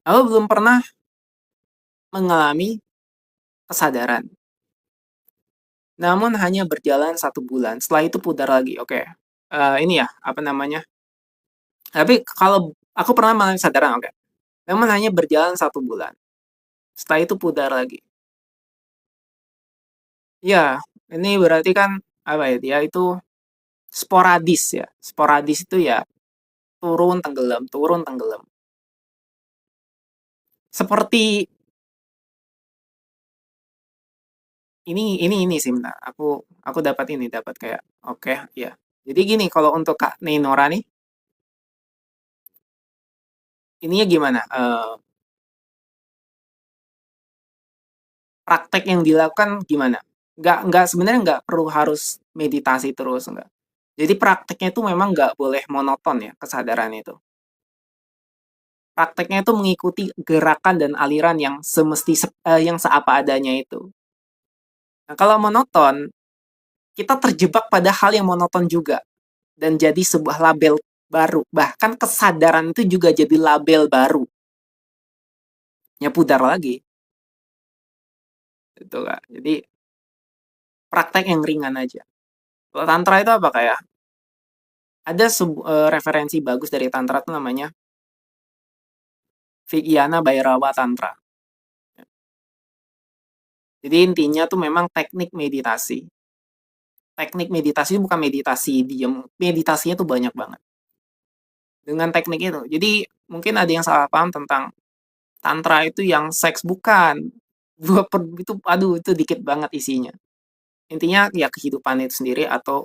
Aku belum pernah mengalami kesadaran. Namun hanya berjalan 1 bulan. Setelah itu pudar lagi. Oke. Ini ya, apa namanya? Tapi kalau aku pernah mengalami kesadaran, oke. Namun hanya berjalan 1 bulan. Setelah itu pudar lagi. Ya, ini berarti kan apa ya? Dia itu sporadis ya. Sporadis itu ya turun tenggelam, turun tenggelam. Seperti ini sih, bentar. Aku dapat ini, dapat kayak oke, ya. Jadi gini, kalau untuk Kak Neynora nih, ininya gimana? Praktek yang dilakukan gimana? Nggak sebenarnya nggak perlu harus meditasi terus, nggak. Jadi prakteknya itu memang nggak boleh monoton ya, kesadaran itu. Prakteknya itu mengikuti gerakan dan aliran yang yang seapa adanya itu. Nah, kalau monoton, kita terjebak pada hal yang monoton juga dan jadi sebuah label baru. Bahkan kesadaran itu juga jadi label baru. Ya pudar lagi. Itu Kak. Jadi praktek yang ringan aja. Kalau tantra itu apa, kayak ada referensi bagus dari tantra tuh namanya Vijnana Bhairava Tantra. Jadi intinya tuh memang teknik meditasi. Teknik meditasi bukan meditasi diem, meditasinya tuh banyak banget. Dengan teknik itu. Jadi mungkin ada yang salah paham tentang tantra itu yang seks, bukan. Itu aduh itu dikit banget isinya. Intinya ya kehidupan itu sendiri atau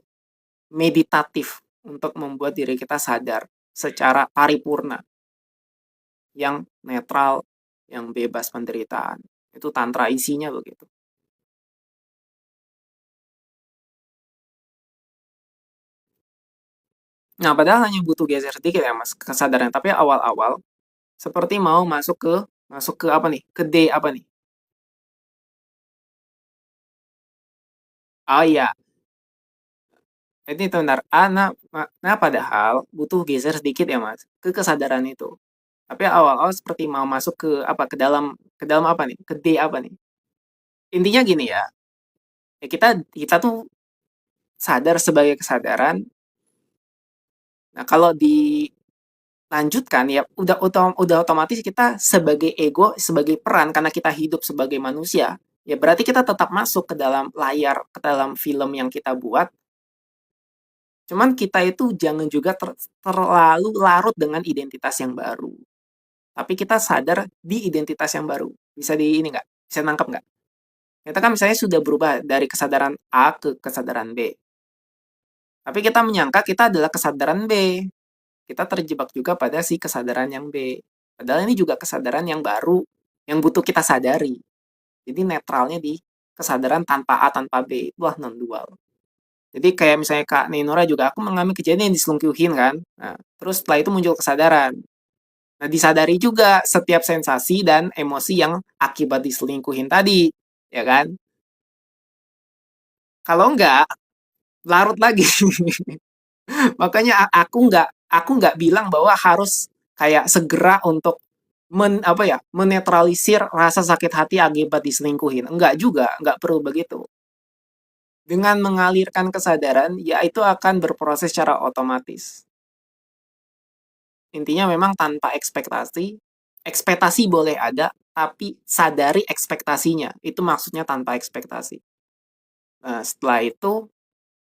meditatif untuk membuat diri kita sadar secara paripurna, yang netral, yang bebas penderitaan. Itu tantra isinya begitu. Nah, padahal hanya butuh geser sedikit ya Mas kesadaran, tapi awal-awal seperti mau masuk ke apa nih? Ke D apa nih? Oh iya, ini itu benar. Nah, padahal butuh geser sedikit ya Mas ke kesadaran itu. Tapi awal-awal seperti mau masuk ke dalam apa nih? Ke D apa nih? Intinya gini ya, ya kita kita tuh sadar sebagai kesadaran. Nah, kalau dilanjutkan ya udah otomatis kita sebagai ego, sebagai peran karena kita hidup sebagai manusia, ya berarti kita tetap masuk ke dalam layar, ke dalam film yang kita buat. Cuman kita itu jangan juga terlalu larut dengan identitas yang baru. Tapi kita sadar di identitas yang baru. Bisa di ini nggak? Bisa nangkep nggak? Kita kan misalnya sudah berubah dari kesadaran A ke kesadaran B. Tapi kita menyangka kita adalah kesadaran B. Kita terjebak juga pada si kesadaran yang B. Padahal ini juga kesadaran yang baru, yang butuh kita sadari. Jadi netralnya di kesadaran tanpa A, tanpa B. Itulah non-dual. Jadi kayak misalnya Kak Nenora juga, aku mengalami kejadian yang diselingkuhin kan. Nah, terus setelah itu muncul kesadaran. Nah, disadari juga setiap sensasi dan emosi yang akibat diselingkuhin tadi, ya kan? Kalau enggak, larut lagi. Makanya aku nggak bilang bahwa harus kayak segera untuk menetralisir rasa sakit hati akibat diselingkuhin. Enggak juga, enggak perlu begitu. Dengan mengalirkan kesadaran, ya itu akan berproses secara otomatis. Intinya memang tanpa ekspektasi, ekspektasi boleh ada, tapi sadari ekspektasinya. Itu maksudnya tanpa ekspektasi. Nah, setelah itu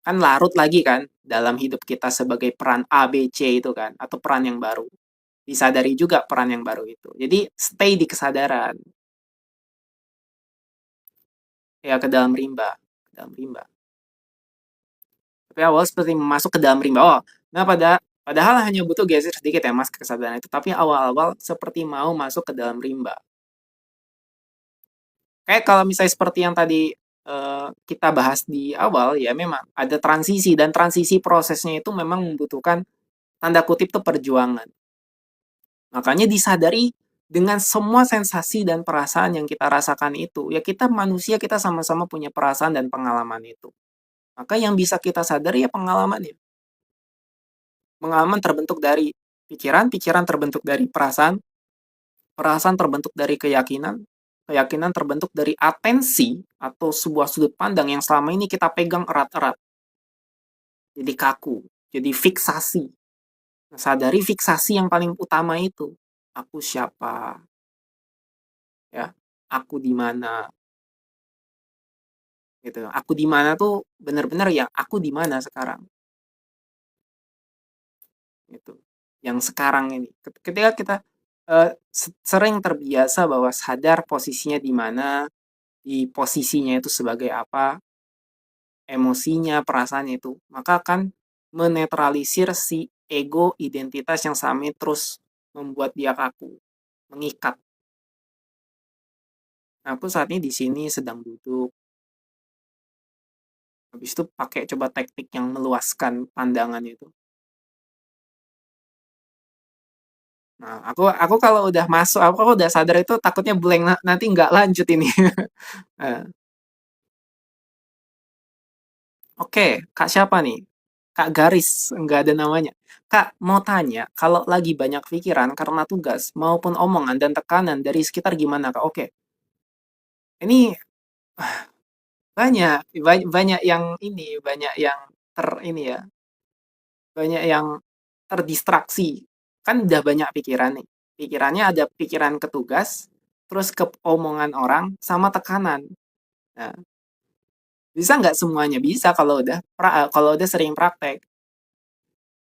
kan larut lagi kan dalam hidup kita sebagai peran A, B, C itu kan, atau peran yang baru. Disadari juga peran yang baru itu. Jadi stay di kesadaran. Ya ke dalam rimba, ke dalam rimba. Tapi awal seperti masuk ke dalam rimba. Oh, nah padahal hanya butuh geser sedikit ya Mas ke kesadaran itu. Tapi awal-awal seperti mau masuk ke dalam rimba. Kayak kalau misalnya seperti yang tadi kita bahas di awal, ya memang ada transisi, dan transisi prosesnya itu memang membutuhkan tanda kutip tuh perjuangan. Makanya disadari dengan semua sensasi dan perasaan yang kita rasakan itu, ya kita manusia, kita sama-sama punya perasaan dan pengalaman itu. Maka yang bisa kita sadari ya pengalamannya. Pengalaman terbentuk dari pikiran, pikiran terbentuk dari perasaan, perasaan terbentuk dari keyakinan, keyakinan terbentuk dari atensi atau sebuah sudut pandang yang selama ini kita pegang erat-erat. Jadi kaku, jadi fiksasi. Nah, sadari fiksasi yang paling utama itu. Aku siapa? Ya, aku di mana? Gitu. Aku di mana tuh benar-benar ya aku di mana sekarang. Gitu. Yang sekarang ini. Ketika kita sering terbiasa bahwa sadar posisinya di mana, di posisinya itu sebagai apa, emosinya, perasaannya itu, maka akan menetralisir si ego identitas yang sami terus membuat dia kaku, mengikat. Nah, aku saat ini di sini sedang duduk, habis itu pakai coba teknik yang meluaskan pandangan itu. Nah, aku kalau udah masuk, aku kalau udah sadar itu takutnya blank, nanti nggak lanjut ini. Nah, oke, Kak siapa nih? Kak Garis, nggak ada namanya. Kak, mau tanya, kalau lagi banyak pikiran karena tugas maupun omongan dan tekanan dari sekitar gimana, Kak? Oke, ini Banyak, banyak yang ini, banyak yang ini ya, banyak yang terdistraksi. Kan udah banyak pikiran nih. Pikirannya ada pikiran ke tugas, terus ke omongan orang, sama tekanan. Nah, bisa nggak semuanya? Bisa kalau udah kalau udah sering praktek.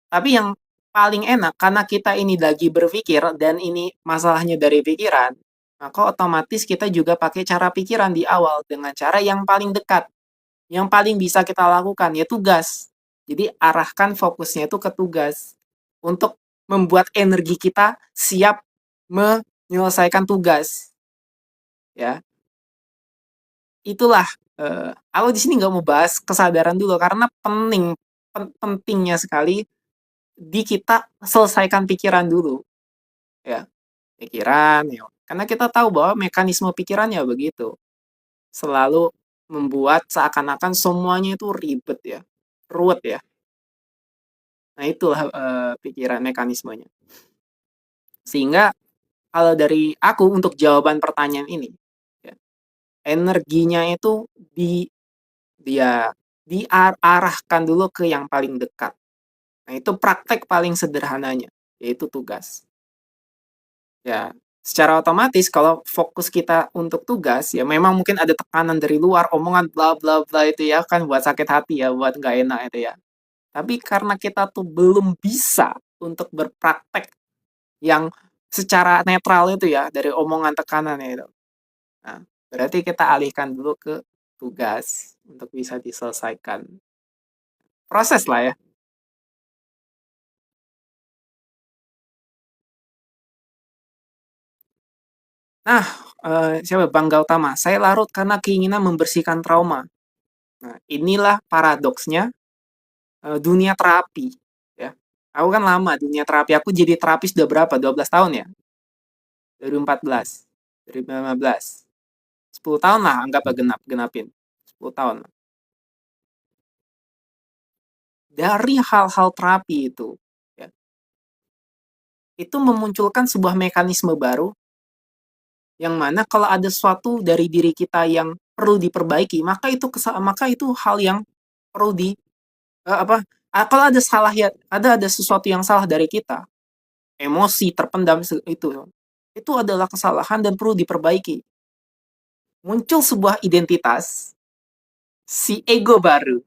Tapi yang paling enak karena kita ini lagi berpikir dan ini masalahnya dari pikiran, maka otomatis kita juga pakai cara pikiran di awal dengan cara yang paling dekat, yang paling bisa kita lakukan ya tugas. Jadi arahkan fokusnya itu ke tugas untuk membuat energi kita siap menyelesaikan tugas ya. Itulah aku di sini nggak mau bahas kesadaran dulu karena pentingnya sekali di kita selesaikan pikiran dulu ya. Pikiran ya. Karena kita tahu bahwa mekanisme pikirannya begitu. Selalu membuat seakan-akan semuanya itu ribet ya. Ruwet ya. Nah, itulah pikiran mekanismenya. Sehingga kalau dari aku untuk jawaban pertanyaan ini ya, energinya itu dia diarahkan dulu ke yang paling dekat. Nah, itu praktek paling sederhananya, yaitu tugas. Ya, secara otomatis kalau fokus kita untuk tugas, ya memang mungkin ada tekanan dari luar, omongan bla bla bla itu ya kan buat sakit hati ya, buat nggak enak itu ya. Tapi karena kita tuh belum bisa untuk berpraktek yang secara netral itu ya, dari omongan tekanan itu. Nah, berarti kita alihkan dulu ke tugas untuk bisa diselesaikan. Proses lah ya. Nah, siapa Bang Gautama, saya larut karena keinginan membersihkan trauma. Nah, inilah paradoksnya dunia terapi ya. Aku kan lama dunia terapi. Aku jadi terapis udah berapa? 12 tahun ya? 2014, 2015. 10 tahun lah anggap genapin. 10 tahun. Dari hal-hal terapi itu ya, itu memunculkan sebuah mekanisme baru yang mana kalau ada sesuatu dari diri kita yang perlu diperbaiki, maka itu hal yang perlu apa? Kalau ada salah ya, ada sesuatu yang salah dari kita, emosi terpendam itu adalah kesalahan dan perlu diperbaiki. Muncul sebuah identitas, si ego baru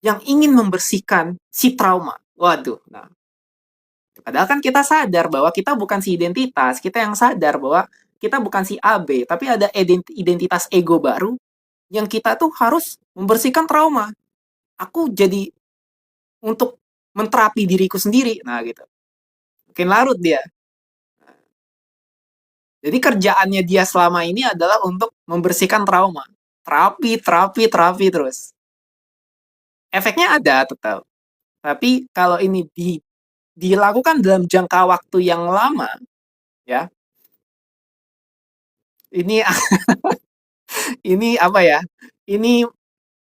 yang ingin membersihkan si trauma. Waduh, nah, padahal kan kita sadar bahwa kita bukan si identitas, kita yang sadar bahwa kita bukan si AB, tapi ada identitas ego baru yang kita tuh harus membersihkan trauma. Aku jadi untuk menterapi diriku sendiri, nah gitu. Makin larut dia. Jadi kerjaannya dia selama ini adalah untuk membersihkan trauma. Terapi, terapi, terapi terus. Efeknya ada tetap. Tapi kalau ini dilakukan dalam jangka waktu yang lama, ya, ini ini apa ya? Ini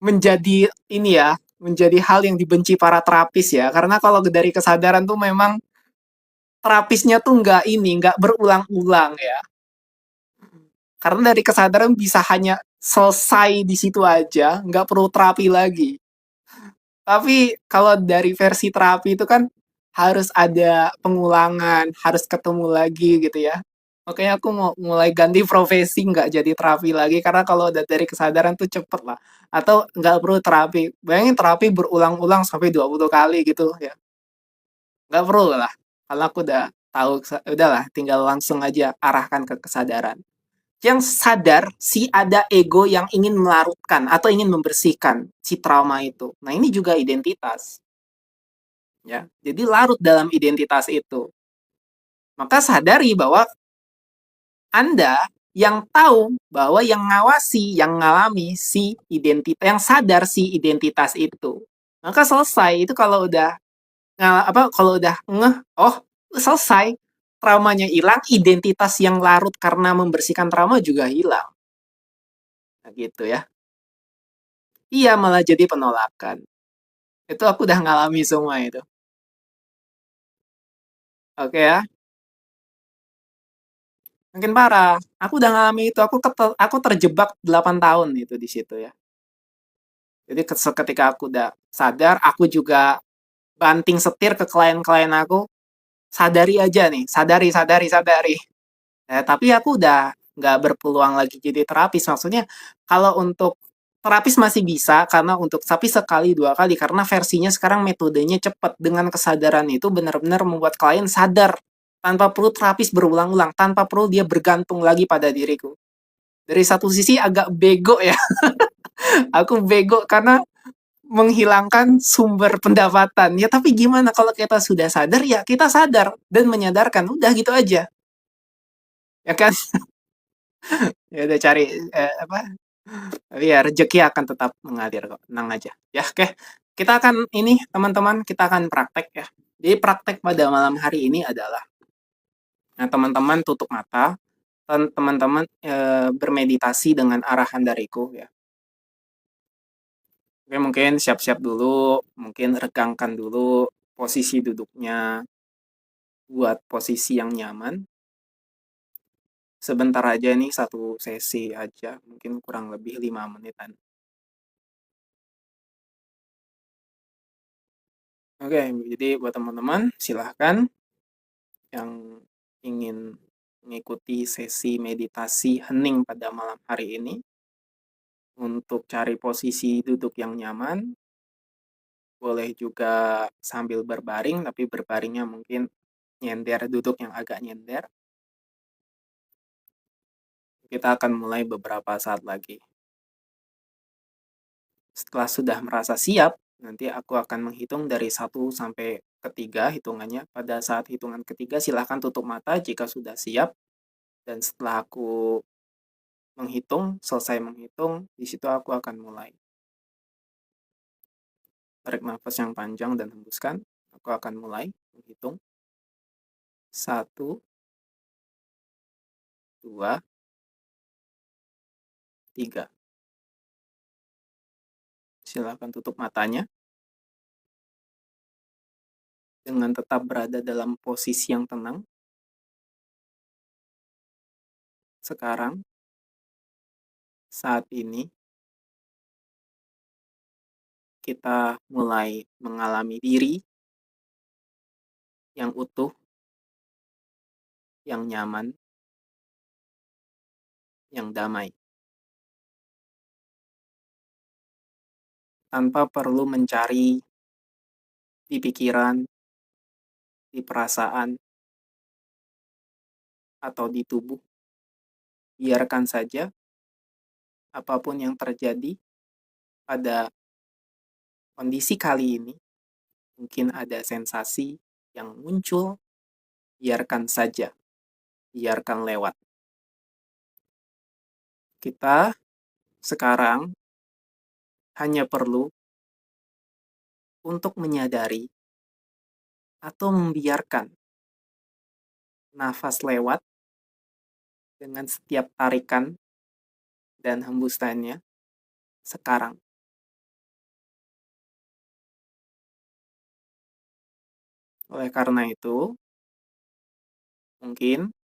menjadi ini ya, menjadi hal yang dibenci para terapis ya. Karena kalau dari kesadaran tuh memang terapisnya tuh nggak berulang-ulang ya. Karena dari kesadaran bisa hanya selesai di situ aja, nggak perlu terapi lagi. Tapi kalau dari versi terapi itu kan harus ada pengulangan, harus ketemu lagi gitu ya. Makanya aku mau mulai ganti profesi nggak jadi terapi lagi karena kalau udah dari kesadaran tuh cepet lah. Atau nggak perlu terapi. Bayangin terapi berulang-ulang sampai 20 kali gitu ya. Nggak perlu lah. Kalau aku udah tahu, udahlah tinggal langsung aja arahkan ke kesadaran. Yang sadar si ada ego yang ingin melarutkan atau ingin membersihkan si trauma itu. Nah, ini juga identitas ya. Jadi larut dalam identitas itu. Maka sadari bahwa Anda yang tahu bahwa yang ngawasi, yang ngalami si identitas, yang sadar si identitas itu. Maka selesai itu kalau udah kalau udah ngeh, oh selesai, traumanya hilang, identitas yang larut karena membersihkan trauma juga hilang. Nah, gitu ya. Iya, malah jadi penolakan. Itu aku udah ngalami semua itu. Oke ya. makin parah. Aku udah ngalamin itu, aku terjebak 8 tahun itu di situ ya. Jadi seketika aku udah sadar, aku juga banting setir ke klien-klien aku, "Sadari aja nih, sadari sadari sadari." Tapi aku udah nggak berpeluang lagi jadi terapis. Maksudnya kalau untuk terapis masih bisa karena untuk tapi sekali, 2 kali karena versinya sekarang metodenya cepat. Dengan kesadaran itu benar-benar membuat klien sadar tanpa perlu terapis berulang-ulang, tanpa perlu dia bergantung lagi pada diriku. Dari satu sisi agak bego ya, aku bego karena menghilangkan sumber pendapatan. Ya tapi gimana kalau kita sudah sadar, ya kita sadar dan menyadarkan, udah gitu aja. Ya kan? Ya udah cari apa? Tapi ya rezeki akan tetap mengalir kok, tenang aja. Ya, oke. Kita akan ini teman-teman, kita akan praktek ya. Jadi praktek pada malam hari ini adalah, nah teman-teman tutup mata, dan teman-teman bermeditasi dengan arahan dariku ya. Oke, mungkin siap-siap dulu, mungkin regangkan dulu posisi duduknya, buat posisi yang nyaman. Sebentar aja nih, satu sesi aja, mungkin kurang lebih 5 menitan. Oke, jadi buat teman-teman silahkan yang ingin mengikuti sesi meditasi hening pada malam hari ini, untuk cari posisi duduk yang nyaman, boleh juga sambil berbaring, tapi berbaringnya mungkin nyender, duduk yang agak nyender. Kita akan mulai beberapa saat lagi. Setelah sudah merasa siap, nanti aku akan menghitung dari 1 sampai 3 hitungannya. Pada saat hitungan ketiga silahkan tutup mata jika sudah siap. Dan setelah aku selesai menghitung, di situ aku akan mulai. Tarik nafas yang panjang dan hembuskan. Aku akan mulai menghitung. 1, 2, 3. Silakan tutup matanya dengan tetap berada dalam posisi yang tenang. Sekarang, saat ini, kita mulai mengalami diri yang utuh, yang nyaman, yang damai. Tanpa perlu mencari di pikiran, di perasaan, atau di tubuh. Biarkan saja apapun yang terjadi pada kondisi kali ini. Mungkin ada sensasi yang muncul, biarkan saja, biarkan lewat. Kita sekarang hanya perlu untuk menyadari atau membiarkan nafas lewat dengan setiap tarikan dan hembusannya sekarang. Oleh karena itu, mungkin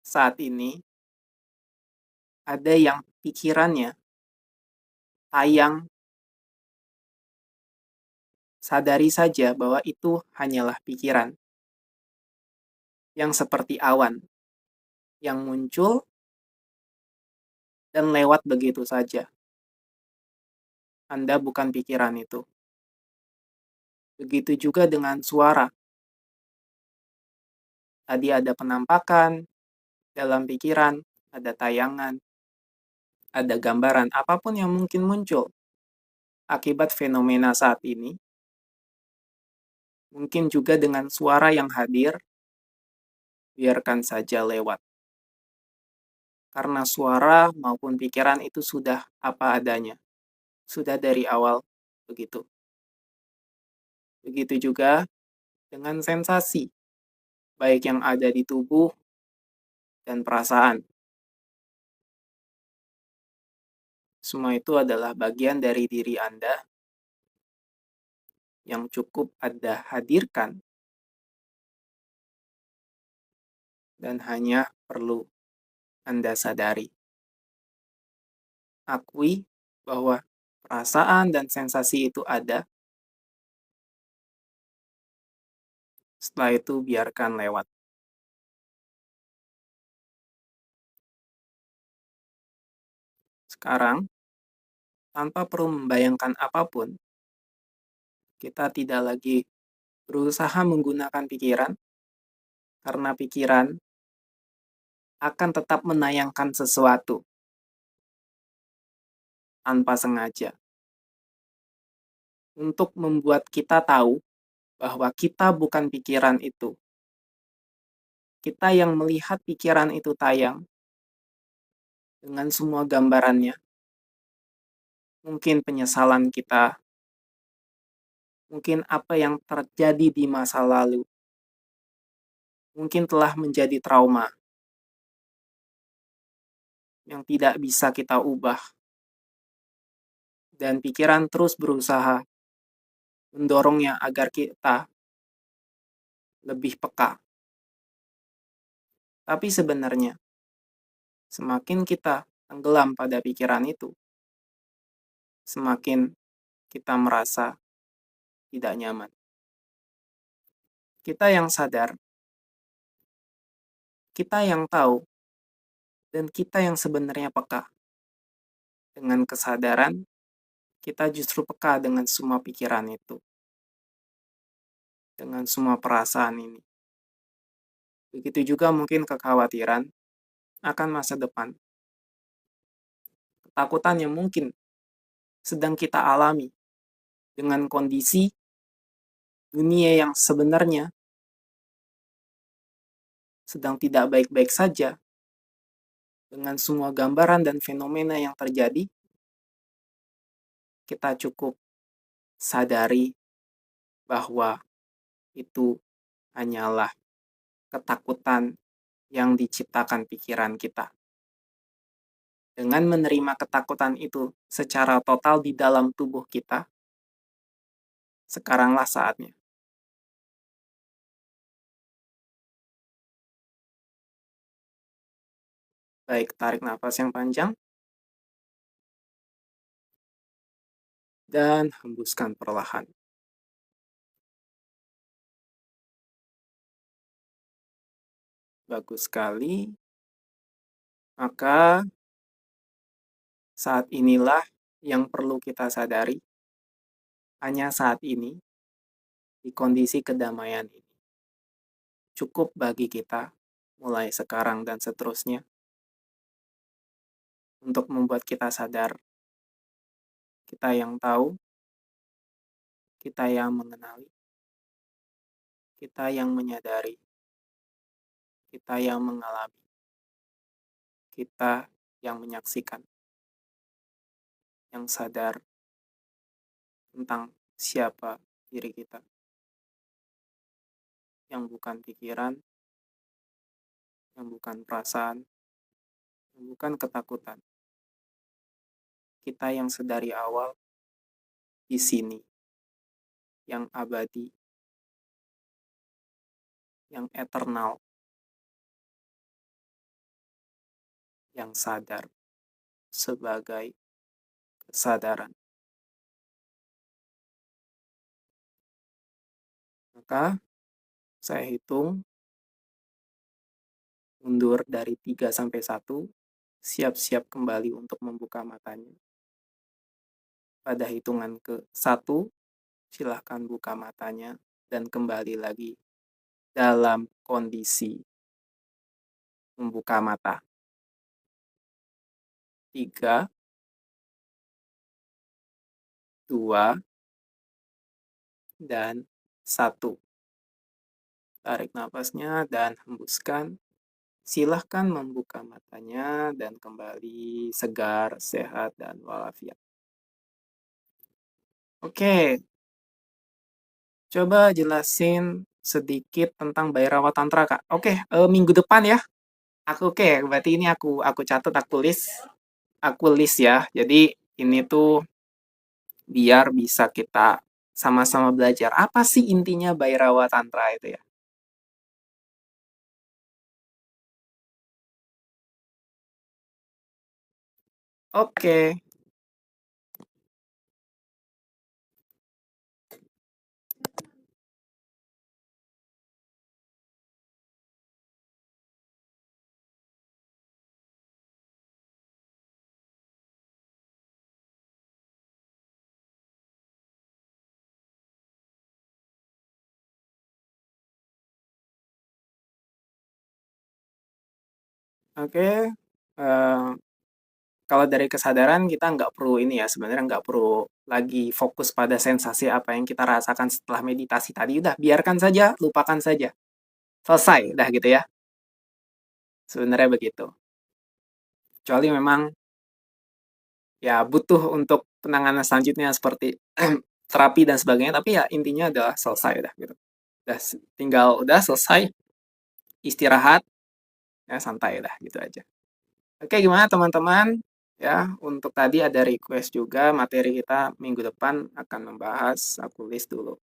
saat ini ada yang pikirannya tayang, sadari saja bahwa itu hanyalah pikiran yang seperti awan, yang muncul dan lewat begitu saja. Anda bukan pikiran itu. Begitu juga dengan suara. Tadi ada penampakan dalam pikiran, ada tayangan, ada gambaran, apapun yang mungkin muncul akibat fenomena saat ini. Mungkin juga dengan suara yang hadir, biarkan saja lewat. Karena suara maupun pikiran itu sudah apa adanya. Sudah dari awal begitu. Begitu juga dengan sensasi, baik yang ada di tubuh dan perasaan. Semua itu adalah bagian dari diri Anda yang cukup Anda hadirkan dan hanya perlu Anda sadari. Akui bahwa perasaan dan sensasi itu ada, setelah itu biarkan lewat. Sekarang, tanpa perlu membayangkan apapun, kita tidak lagi berusaha menggunakan pikiran, karena pikiran akan tetap menayangkan sesuatu tanpa sengaja untuk membuat kita tahu bahwa kita bukan pikiran itu. Kita yang melihat pikiran itu tayang dengan semua gambarannya. Mungkin penyesalan kita, mungkin apa yang terjadi di masa lalu, mungkin telah menjadi trauma yang tidak bisa kita ubah. Dan pikiran terus berusaha mendorongnya agar kita lebih peka. Tapi sebenarnya, semakin kita tenggelam pada pikiran itu, semakin kita merasa tidak nyaman. Kita yang sadar, kita yang tahu, dan kita yang sebenarnya peka. Dengan kesadaran, kita justru peka dengan semua pikiran itu, dengan semua perasaan ini. Begitu juga mungkin kekhawatiran akan masa depan, ketakutan yang mungkin sedang kita alami dengan kondisi dunia yang sebenarnya sedang tidak baik-baik saja, dengan semua gambaran dan fenomena yang terjadi, kita cukup sadari bahwa itu hanyalah ketakutan yang diciptakan pikiran kita. Dengan menerima ketakutan itu secara total di dalam tubuh kita, sekaranglah saatnya. Baik, tarik nafas yang panjang dan hembuskan perlahan. Bagus sekali. Maka saat inilah yang perlu kita sadari. Hanya saat ini, di kondisi kedamaian ini, cukup bagi kita mulai sekarang dan seterusnya untuk membuat kita sadar, kita yang tahu, kita yang mengenali, kita yang menyadari, kita yang mengalami, kita yang menyaksikan, yang sadar tentang siapa diri kita, yang bukan pikiran, yang bukan perasaan, yang bukan ketakutan. Kita yang sedari awal di sini, yang abadi, yang eternal, yang sadar sebagai kesadaran. Maka saya hitung mundur dari 3 sampai 1, siap-siap kembali untuk membuka matanya. Pada hitungan ke-1, silahkan buka matanya dan kembali lagi dalam kondisi membuka mata. 3, 2, dan 1. Tarik nafasnya dan hembuskan. Silahkan membuka matanya dan kembali segar, sehat, dan walafiat. Oke, coba jelasin sedikit tentang Bhairawa Tantra, Kak. Oke, minggu depan ya. Oke, berarti ini aku catat, aku list ya. Jadi ini tuh biar bisa kita sama-sama belajar. Apa sih intinya Bhairawa Tantra itu ya? Oke. Oke, eee, kalau dari kesadaran kita nggak perlu ini ya, sebenarnya nggak perlu lagi fokus pada sensasi apa yang kita rasakan setelah meditasi tadi, udah biarkan saja, lupakan saja, selesai, udah gitu ya, sebenarnya begitu. Kecuali memang ya butuh untuk penanganan selanjutnya seperti terapi dan sebagainya, tapi ya intinya adalah selesai udah gitu. Udah tinggal udah selesai, istirahat, ya santai udah gitu aja. Oke, gimana teman-teman? Ya, untuk tadi ada request juga materi kita minggu depan akan membahas, aku list dulu.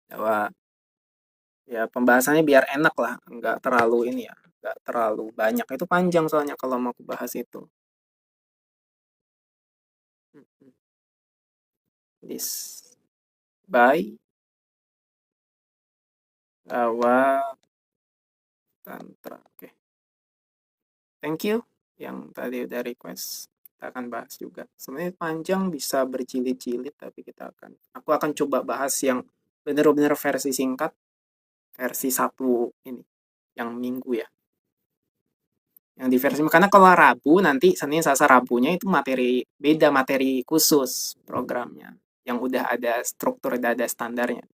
Bahwa ya pembahasannya biar enak lah, nggak terlalu ini ya, nggak terlalu banyak. Itu panjang soalnya kalau mau aku bahas itu. List by Awal Tantra. Oke, thank you yang tadi udah request. Kita akan bahas juga. Sebenarnya panjang bisa berjilid-jilid, tapi aku akan coba bahas yang benar-benar versi singkat, versi satu ini, yang minggu ya. Yang di versi karena kalau Rabu nanti Senin Selasa Rabunya itu materi khusus programnya yang udah ada struktur, udah ada standarnya.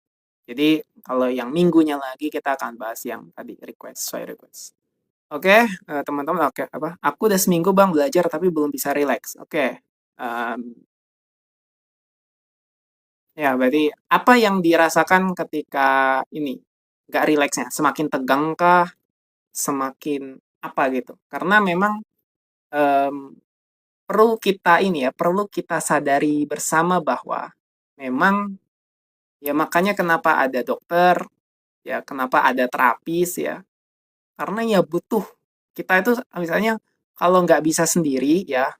Jadi kalau yang minggunya lagi kita akan bahas yang tadi request, sesuai request. Oke, teman-teman, oke apa? Aku udah seminggu bang belajar tapi belum bisa relax. Oke, ya berarti apa yang dirasakan ketika ini nggak relaxnya? Semakin tegang kah? Semakin apa gitu? Karena memang em, perlu kita sadari bersama bahwa memang ya makanya kenapa ada dokter, ya kenapa ada terapis ya, karena ya butuh kita itu misalnya kalau nggak bisa sendiri ya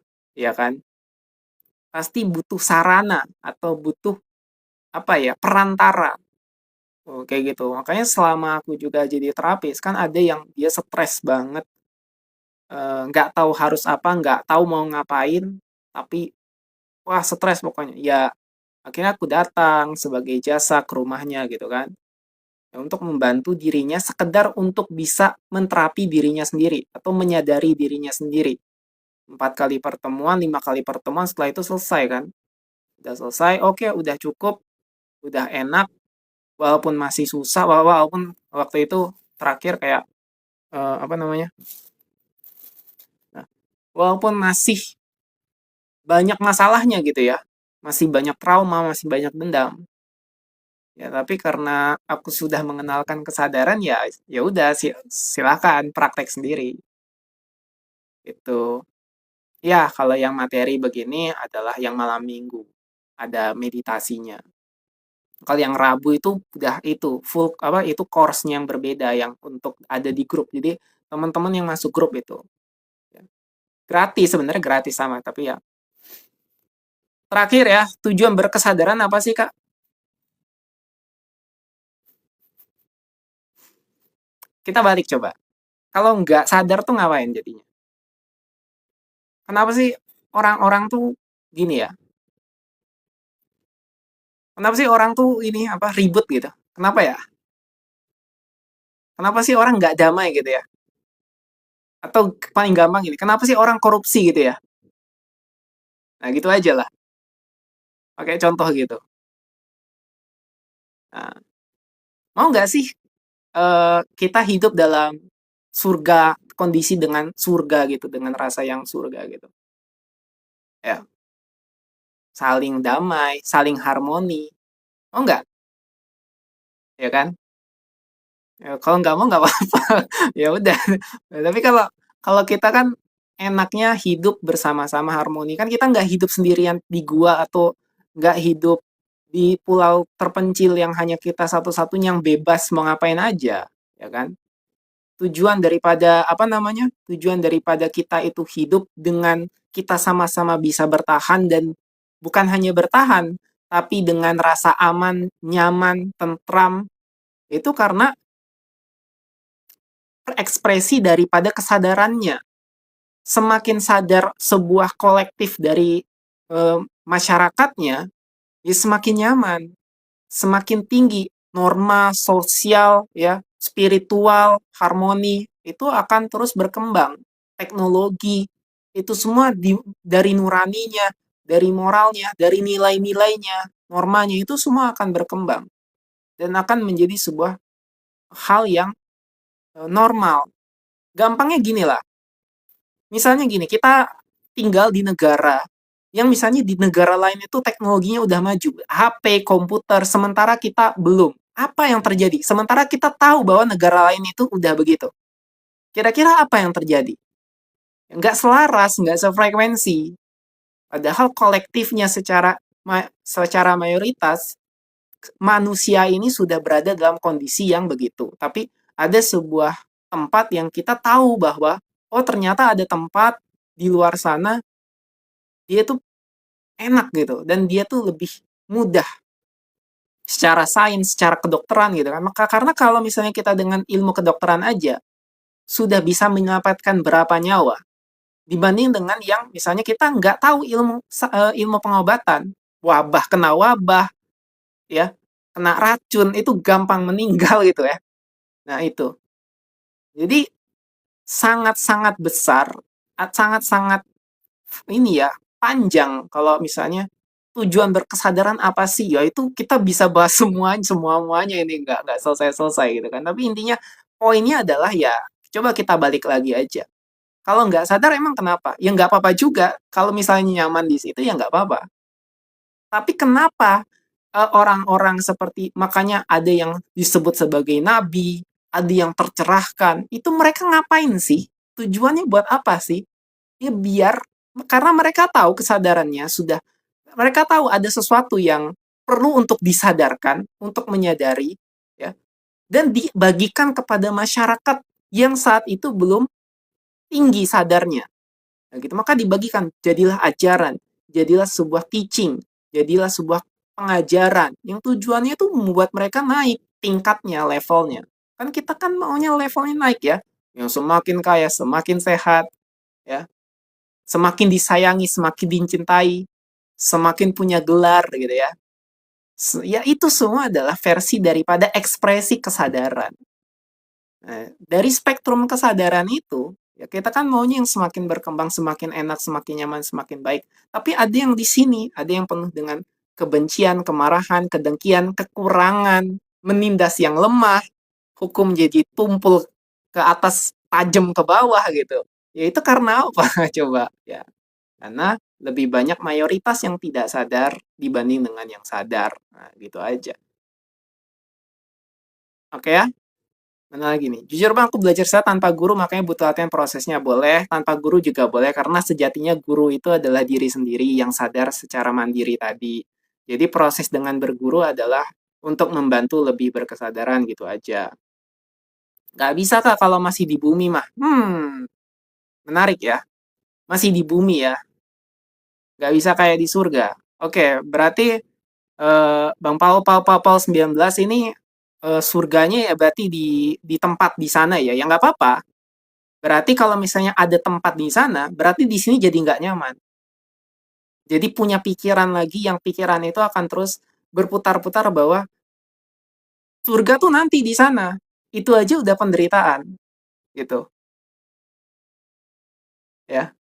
kan, pasti butuh sarana atau butuh apa ya, perantara. Oh, kayak gitu. Makanya selama aku juga jadi terapis kan ada yang dia stres banget, nggak tahu harus apa, nggak tahu mau ngapain, tapi wah stres pokoknya. Ya akhirnya aku datang sebagai jasa ke rumahnya gitu kan. Ya, untuk membantu dirinya sekedar untuk bisa menterapi dirinya sendiri atau menyadari dirinya sendiri. 4 kali pertemuan, 5 kali pertemuan setelah itu selesai kan. Udah selesai, oke udah cukup, udah enak, walaupun masih susah, walaupun waktu itu terakhir kayak apa namanya? Nah, walaupun masih banyak masalahnya gitu ya, masih banyak trauma, masih banyak dendam. Ya, tapi karena aku sudah mengenalkan kesadaran ya ya udah silakan praktek sendiri. Itu. Ya, kalau yang materi begini adalah yang malam minggu. Ada meditasinya. Kalau yang Rabu itu udah itu full apa itu course-nya yang berbeda yang untuk ada di grup. Jadi teman-teman yang masuk grup itu ya. Gratis sebenarnya gratis sama tapi ya terakhir ya tujuan berkesadaran apa sih Kak? Kita balik coba. Kalau nggak sadar tuh ngapain jadinya? Kenapa sih orang-orang tuh gini ya? Kenapa sih orang tuh ini apa ribut gitu? Kenapa ya? Kenapa sih orang nggak damai gitu ya? Atau paling gampang gini, kenapa sih orang korupsi gitu ya? Nah gitu aja lah. Pakai contoh gitu. Nah, mau nggak sih kita hidup dalam surga, kondisi dengan surga gitu, dengan rasa yang surga gitu. Ya, saling damai, saling harmoni. Oh nggak? Ya kan? Ya, kalau nggak mau nggak apa-apa. Ya udah. Tapi kalau kalau kita kan enaknya hidup bersama-sama harmoni. Kan kita nggak hidup sendirian di gua atau nggak hidup di pulau terpencil yang hanya kita satu-satunya yang bebas mau ngapain aja, ya kan? tujuan daripada apa namanya, tujuan daripada kita itu hidup dengan kita sama-sama bisa bertahan dan bukan hanya bertahan, tapi dengan rasa aman, nyaman, tentram, itu karena ekspresi daripada kesadarannya. Semakin sadar sebuah kolektif dari masyarakatnya, ya semakin nyaman, semakin tinggi norma sosial ya, spiritual, harmoni itu akan terus berkembang. Teknologi itu semua dari nuraninya, dari moralnya, dari nilai-nilainya, normanya itu semua akan berkembang dan akan menjadi sebuah hal yang normal. Gampangnya gini lah, misalnya gini, kita tinggal di negara yang misalnya di negara lain itu teknologinya udah maju, HP, komputer, sementara kita belum. Apa yang terjadi? Sementara kita tahu bahwa negara lain itu udah begitu. Kira-kira apa yang terjadi? Nggak selaras, nggak sefrekuensi. Padahal kolektifnya secara mayoritas, manusia ini sudah berada dalam kondisi yang begitu. Tapi ada sebuah tempat yang kita tahu bahwa, oh ternyata ada tempat di luar sana, dia tuh enak gitu, dan dia tuh lebih mudah secara sains, secara kedokteran gitu kan. Maka karena kalau misalnya kita dengan ilmu kedokteran aja sudah bisa menyelamatkan berapa nyawa dibanding dengan yang misalnya kita nggak tahu ilmu pengobatan, kena wabah ya, kena racun itu gampang meninggal gitu ya. Nah itu. Jadi sangat-sangat besar, sangat-sangat ini ya, panjang kalau misalnya tujuan berkesadaran apa sih? Ya itu kita bisa bahas semuanya ini nggak selesai-selesai gitu kan. Tapi intinya poinnya adalah ya coba kita balik lagi aja. Kalau nggak sadar emang kenapa? Ya nggak apa-apa juga. Kalau misalnya nyaman di situ ya nggak apa-apa. Tapi kenapa orang-orang seperti makanya ada yang disebut sebagai nabi, ada yang tercerahkan. Itu mereka ngapain sih? Tujuannya buat apa sih? Ya biar karena mereka tahu kesadarannya sudah mereka tahu ada sesuatu yang perlu untuk disadarkan, untuk menyadari ya dan dibagikan kepada masyarakat yang saat itu belum tinggi sadarnya. Nah, gitu. Maka dibagikan, jadilah ajaran, jadilah sebuah teaching, jadilah sebuah pengajaran yang tujuannya itu membuat mereka naik tingkatnya, levelnya. Kan kita kan maunya levelnya naik ya. Yang semakin kaya, semakin sehat, ya. Semakin disayangi, semakin dicintai, semakin punya gelar gitu ya. Ya itu semua adalah versi daripada ekspresi kesadaran. Nah, dari spektrum kesadaran itu, ya kita kan maunya yang semakin berkembang, semakin enak, semakin nyaman, semakin baik. Tapi ada yang di sini, ada yang penuh dengan kebencian, kemarahan, kedengkian, kekurangan, menindas yang lemah, hukum jadi tumpul ke atas, tajam ke bawah gitu. Ya itu karena apa? Coba ya. Karena lebih banyak mayoritas yang tidak sadar dibanding dengan yang sadar. Nah, gitu aja. Oke ya? Mana lagi nih? Jujur Bang, aku belajar saya tanpa guru, makanya butuh latihan prosesnya. Boleh, tanpa guru juga boleh, karena sejatinya guru itu adalah diri sendiri yang sadar secara mandiri tadi. Jadi proses dengan berguru adalah untuk membantu lebih berkesadaran gitu aja. Nggak bisa Kak kalau masih di bumi mah. Menarik ya. Masih di bumi ya. Nggak bisa kayak di surga. Oke, berarti Bang Paul 19 ini surganya ya berarti di tempat di sana ya. Ya nggak apa-apa. Berarti kalau misalnya ada tempat di sana, berarti di sini jadi nggak nyaman. Jadi punya pikiran lagi yang pikiran itu akan terus berputar-putar bahwa surga tuh nanti di sana. Itu aja udah penderitaan gitu ya.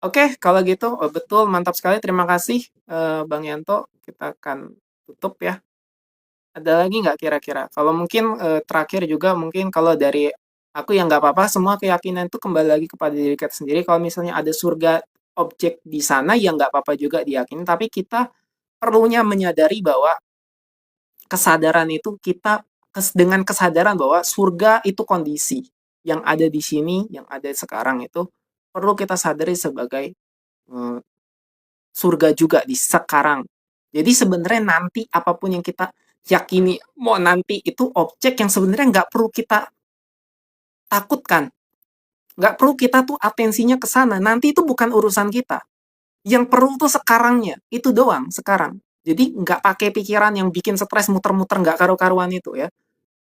Oke, kalau gitu betul mantap sekali. Terima kasih Bang Yanto. Kita akan tutup ya. Ada lagi nggak kira-kira? Kalau mungkin terakhir juga mungkin kalau dari aku yang nggak apa-apa, semua keyakinan itu kembali lagi kepada diri kita sendiri. Kalau misalnya ada surga objek di sana, ya nggak apa-apa juga diyakini. Tapi kita perlunya menyadari bahwa kesadaran itu kita dengan kesadaran bahwa surga itu kondisi yang ada di sini, yang ada sekarang itu perlu kita sadari sebagai eh, surga juga di sekarang. Jadi sebenarnya nanti apapun yang kita yakini mau nanti itu objek yang sebenarnya nggak perlu kita Takut kan? Nggak perlu kita tuh atensinya ke sana, nanti itu bukan urusan kita. Yang perlu tuh sekarangnya, itu doang, sekarang. Jadi nggak pakai pikiran yang bikin stres muter-muter nggak karu-karuan itu ya.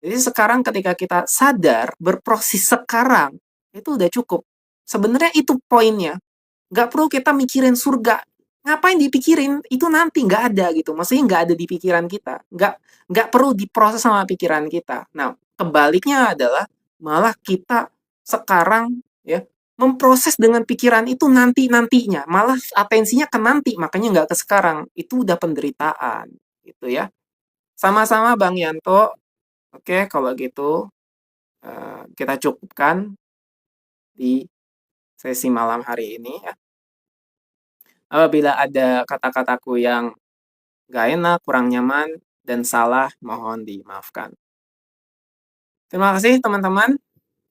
Jadi sekarang ketika kita sadar, berproses sekarang, itu udah cukup. Sebenarnya itu poinnya. Nggak perlu kita mikirin surga. Ngapain dipikirin? Itu nanti nggak ada gitu. Maksudnya nggak ada di pikiran kita. Nggak perlu diproses sama pikiran kita. Nah, kebaliknya adalah malah kita sekarang ya memproses dengan pikiran itu nanti-nantinya. Malah atensinya ke nanti, makanya nggak ke sekarang. Itu udah penderitaan gitu ya. Sama-sama Bang Yanto. Oke, kalau gitu kita cukupkan di sesi malam hari ini ya. Apabila ada kata-kataku yang nggak enak, kurang nyaman, dan salah, mohon dimaafkan. Terima kasih teman-teman.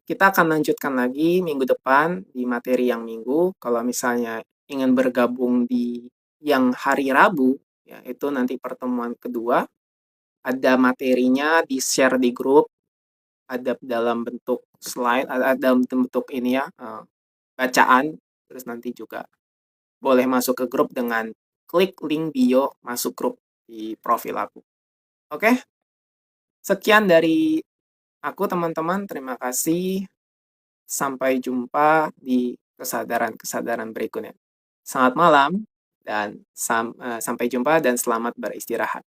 Kita akan lanjutkan lagi minggu depan di materi yang minggu. Kalau misalnya ingin bergabung di yang hari Rabu, ya itu nanti pertemuan kedua. Ada materinya di-share di grup, ada dalam bentuk slide, ada dalam bentuk ini ya, bacaan. Terus nanti juga boleh masuk ke grup dengan klik link bio masuk grup di profil aku. Oke, sekian dari aku teman-teman. Terima kasih. Sampai jumpa di kesadaran-kesadaran berikutnya. Selamat malam dan sampai jumpa dan selamat beristirahat.